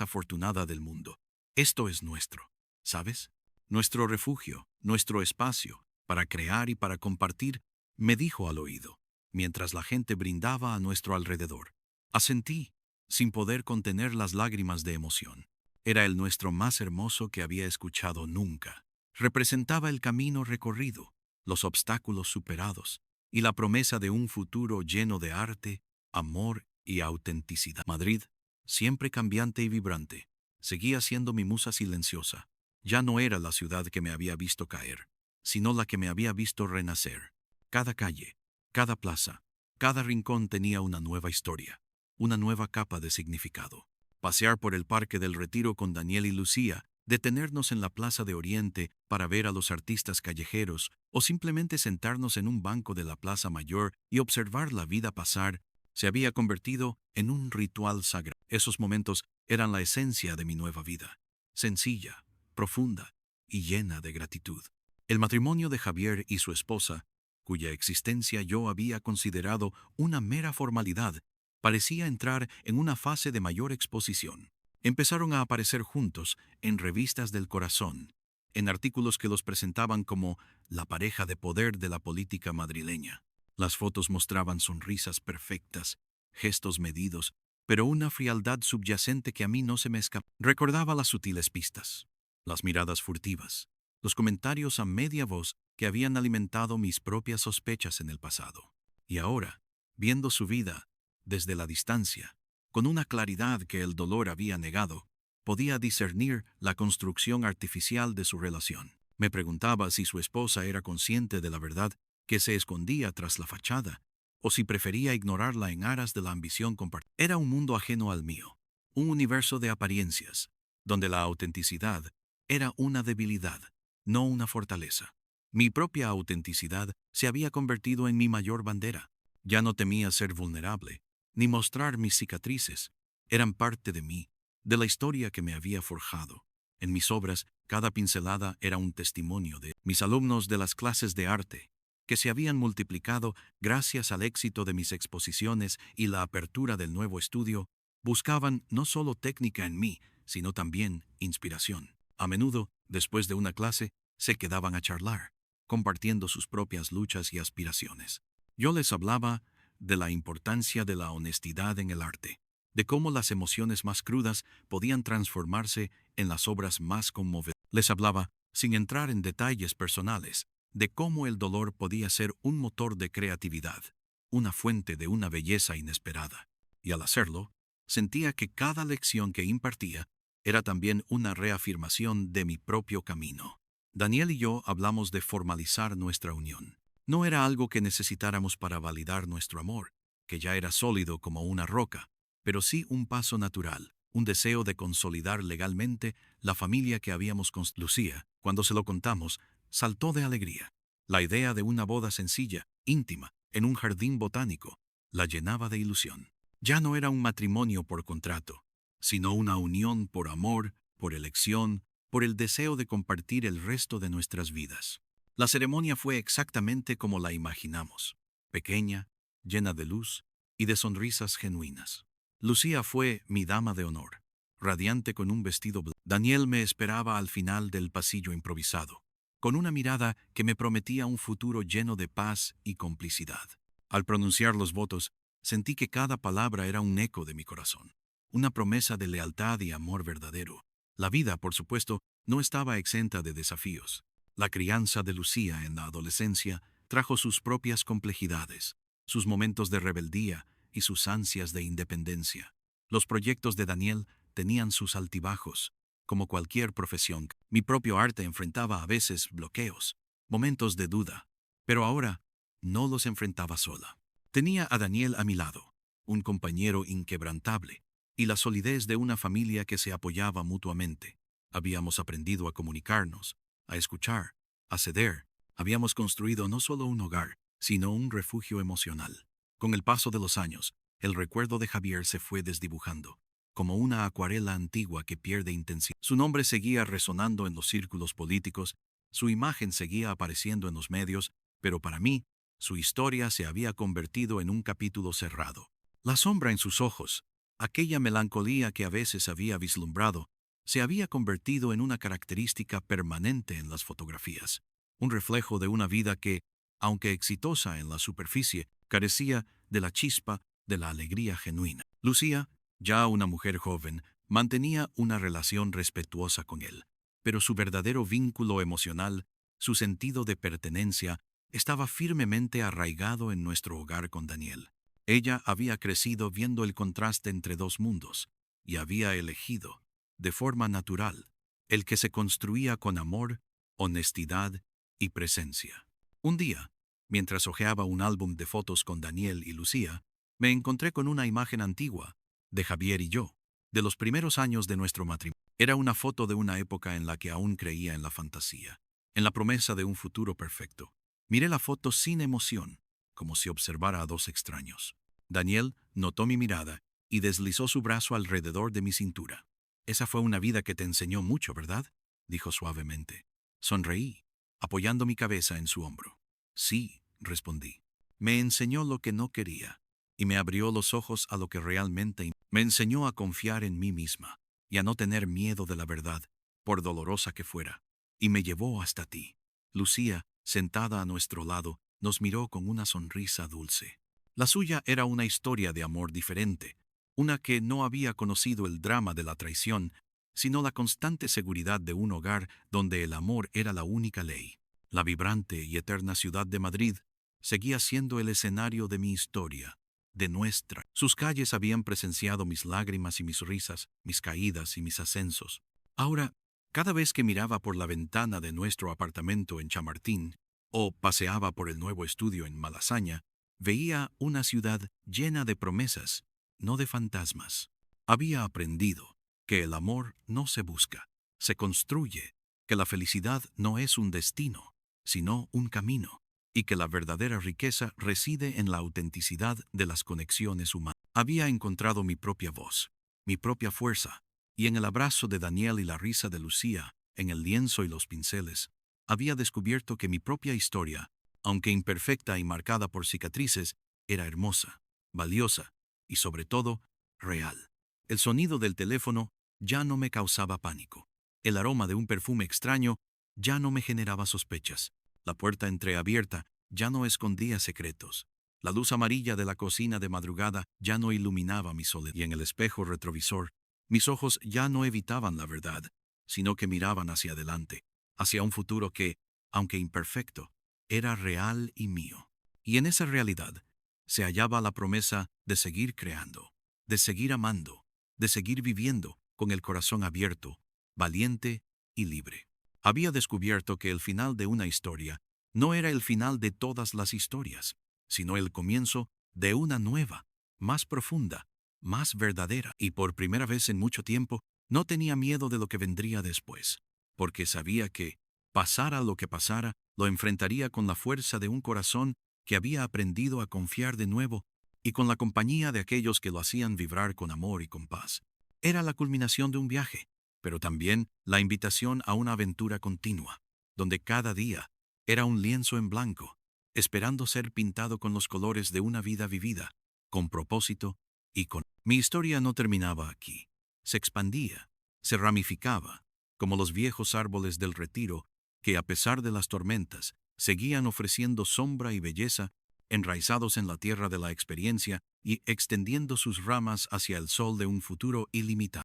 afortunada del mundo. Esto es nuestro, ¿sabes? Nuestro refugio, nuestro espacio, para crear y para compartir, me dijo al oído, mientras la gente brindaba a nuestro alrededor. Asentí, sin poder contener las lágrimas de emoción. Era el nuestro más hermoso que había escuchado nunca. Representaba el camino recorrido, los obstáculos superados, y la promesa de un futuro lleno de arte, amor y autenticidad. Madrid, siempre cambiante y vibrante, seguía siendo mi musa silenciosa. Ya no era la ciudad que me había visto caer, sino la que me había visto renacer. Cada calle, cada plaza, cada rincón tenía una nueva historia, una nueva capa de significado. Pasear por el Parque del Retiro con Daniel y Lucía, detenernos en la Plaza de Oriente para ver a los artistas callejeros o simplemente sentarnos en un banco de la Plaza Mayor y observar la vida pasar, se había convertido en un ritual sagrado. Esos momentos eran la esencia de mi nueva vida, sencilla, profunda y llena de gratitud. El matrimonio de Javier y su esposa, cuya existencia yo había considerado una mera formalidad, parecía entrar en una fase de mayor exposición. Empezaron a aparecer juntos en revistas del corazón, en artículos que los presentaban como la pareja de poder de la política madrileña. Las fotos mostraban sonrisas perfectas, gestos medidos, pero una frialdad subyacente que a mí no se me escapaba. Recordaba las sutiles pistas, las miradas furtivas, los comentarios a media voz que habían alimentado mis propias sospechas en el pasado. Y ahora, viendo su vida desde la distancia, con una claridad que el dolor había negado, podía discernir la construcción artificial de su relación. Me preguntaba si su esposa era consciente de la verdad que se escondía tras la fachada, o si prefería ignorarla en aras de la ambición compartida. Era un mundo ajeno al mío, un universo de apariencias, donde la autenticidad era una debilidad, no una fortaleza. Mi propia autenticidad se había convertido en mi mayor bandera. Ya no temía ser vulnerable, ni mostrar mis cicatrices. Eran parte de mí, de la historia que me había forjado. En mis obras, cada pincelada era un testimonio de mis alumnos de las clases de arte, que se habían multiplicado gracias al éxito de mis exposiciones y la apertura del nuevo estudio, buscaban no solo técnica en mí, sino también inspiración. A menudo, después de una clase, se quedaban a charlar, compartiendo sus propias luchas y aspiraciones. Yo les hablaba de la importancia de la honestidad en el arte, de cómo las emociones más crudas podían transformarse en las obras más conmovedoras. Les hablaba, sin entrar en detalles personales, de cómo el dolor podía ser un motor de creatividad, una fuente de una belleza inesperada. Y al hacerlo, sentía que cada lección que impartía era también una reafirmación de mi propio camino. Daniel y yo hablamos de formalizar nuestra unión. No era algo que necesitáramos para validar nuestro amor, que ya era sólido como una roca, pero sí un paso natural, un deseo de consolidar legalmente la familia que habíamos construido. Lucía, cuando se lo contamos, saltó de alegría. La idea de una boda sencilla, íntima, en un jardín botánico, la llenaba de ilusión. Ya no era un matrimonio por contrato, sino una unión por amor, por elección, por el deseo de compartir el resto de nuestras vidas. La ceremonia fue exactamente como la imaginamos, pequeña, llena de luz y de sonrisas genuinas. Lucía fue mi dama de honor, radiante con un vestido blanco. Daniel me esperaba al final del pasillo improvisado, con una mirada que me prometía un futuro lleno de paz y complicidad. Al pronunciar los votos, sentí que cada palabra era un eco de mi corazón, una promesa de lealtad y amor verdadero. La vida, por supuesto, no estaba exenta de desafíos. La crianza de Lucía en la adolescencia trajo sus propias complejidades, sus momentos de rebeldía y sus ansias de independencia. Los proyectos de Daniel tenían sus altibajos. Como cualquier profesión, mi propio arte enfrentaba a veces bloqueos, momentos de duda, pero ahora no los enfrentaba sola. Tenía a Daniel a mi lado, un compañero inquebrantable, y la solidez de una familia que se apoyaba mutuamente. Habíamos aprendido a comunicarnos, a escuchar, a ceder. Habíamos construido no solo un hogar, sino un refugio emocional. Con el paso de los años, el recuerdo de Javier se fue desdibujando, como una acuarela antigua que pierde intensidad. Su nombre seguía resonando en los círculos políticos, su imagen seguía apareciendo en los medios, pero para mí, su historia se había convertido en un capítulo cerrado. La sombra en sus ojos, aquella melancolía que a veces había vislumbrado, se había convertido en una característica permanente en las fotografías, un reflejo de una vida que, aunque exitosa en la superficie, carecía de la chispa de la alegría genuina. Lucía, ya una mujer joven, mantenía una relación respetuosa con él, pero su verdadero vínculo emocional, su sentido de pertenencia, estaba firmemente arraigado en nuestro hogar con Daniel. Ella había crecido viendo el contraste entre dos mundos, y había elegido, de forma natural, el que se construía con amor, honestidad y presencia. Un día, mientras hojeaba un álbum de fotos con Daniel y Lucía, me encontré con una imagen antigua, de Javier y yo, de los primeros años de nuestro matrimonio. Era una foto de una época en la que aún creía en la fantasía, en la promesa de un futuro perfecto. Miré la foto sin emoción, como si observara a dos extraños. Daniel notó mi mirada y deslizó su brazo alrededor de mi cintura. «Esa fue una vida que te enseñó mucho, ¿verdad?», dijo suavemente. Sonreí, apoyando mi cabeza en su hombro. «Sí», respondí. «Me enseñó lo que no quería, y me abrió los ojos a lo que realmente me enseñó a confiar en mí misma y a no tener miedo de la verdad, por dolorosa que fuera, y me llevó hasta ti». Lucía, sentada a nuestro lado, nos miró con una sonrisa dulce. La suya era una historia de amor diferente, una que no había conocido el drama de la traición, sino la constante seguridad de un hogar donde el amor era la única ley. La vibrante y eterna ciudad de Madrid seguía siendo el escenario de mi historia, de nuestra. Sus calles habían presenciado mis lágrimas y mis risas, mis caídas y mis ascensos. Ahora, cada vez que miraba por la ventana de nuestro apartamento en Chamartín o paseaba por el nuevo estudio en Malasaña, veía una ciudad llena de promesas, no de fantasmas. Había aprendido que el amor no se busca, se construye, que la felicidad no es un destino, sino un camino, y que la verdadera riqueza reside en la autenticidad de las conexiones humanas. Había encontrado mi propia voz, mi propia fuerza, y en el abrazo de Daniel y la risa de Lucía, en el lienzo y los pinceles, había descubierto que mi propia historia, aunque imperfecta y marcada por cicatrices, era hermosa, valiosa y, sobre todo, real. El sonido del teléfono ya no me causaba pánico. El aroma de un perfume extraño ya no me generaba sospechas. La puerta entreabierta ya no escondía secretos. La luz amarilla de la cocina de madrugada ya no iluminaba mi soledad. Y en el espejo retrovisor, mis ojos ya no evitaban la verdad, sino que miraban hacia adelante, hacia un futuro que, aunque imperfecto, era real y mío. Y en esa realidad se hallaba la promesa de seguir creando, de seguir amando, de seguir viviendo con el corazón abierto, valiente y libre. Había descubierto que el final de una historia no era el final de todas las historias, sino el comienzo de una nueva, más profunda, más verdadera. Y por primera vez en mucho tiempo, no tenía miedo de lo que vendría después, porque sabía que, pasara lo que pasara, lo enfrentaría con la fuerza de un corazón que había aprendido a confiar de nuevo y con la compañía de aquellos que lo hacían vibrar con amor y con paz. Era la culminación de un viaje, pero también la invitación a una aventura continua, donde cada día era un lienzo en blanco, esperando ser pintado con los colores de una vida vivida, con propósito y con... Mi historia no terminaba aquí. Se expandía, se ramificaba, como los viejos árboles del retiro que, a pesar de las tormentas, seguían ofreciendo sombra y belleza, enraizados en la tierra de la experiencia y extendiendo sus ramas hacia el sol de un futuro ilimitado.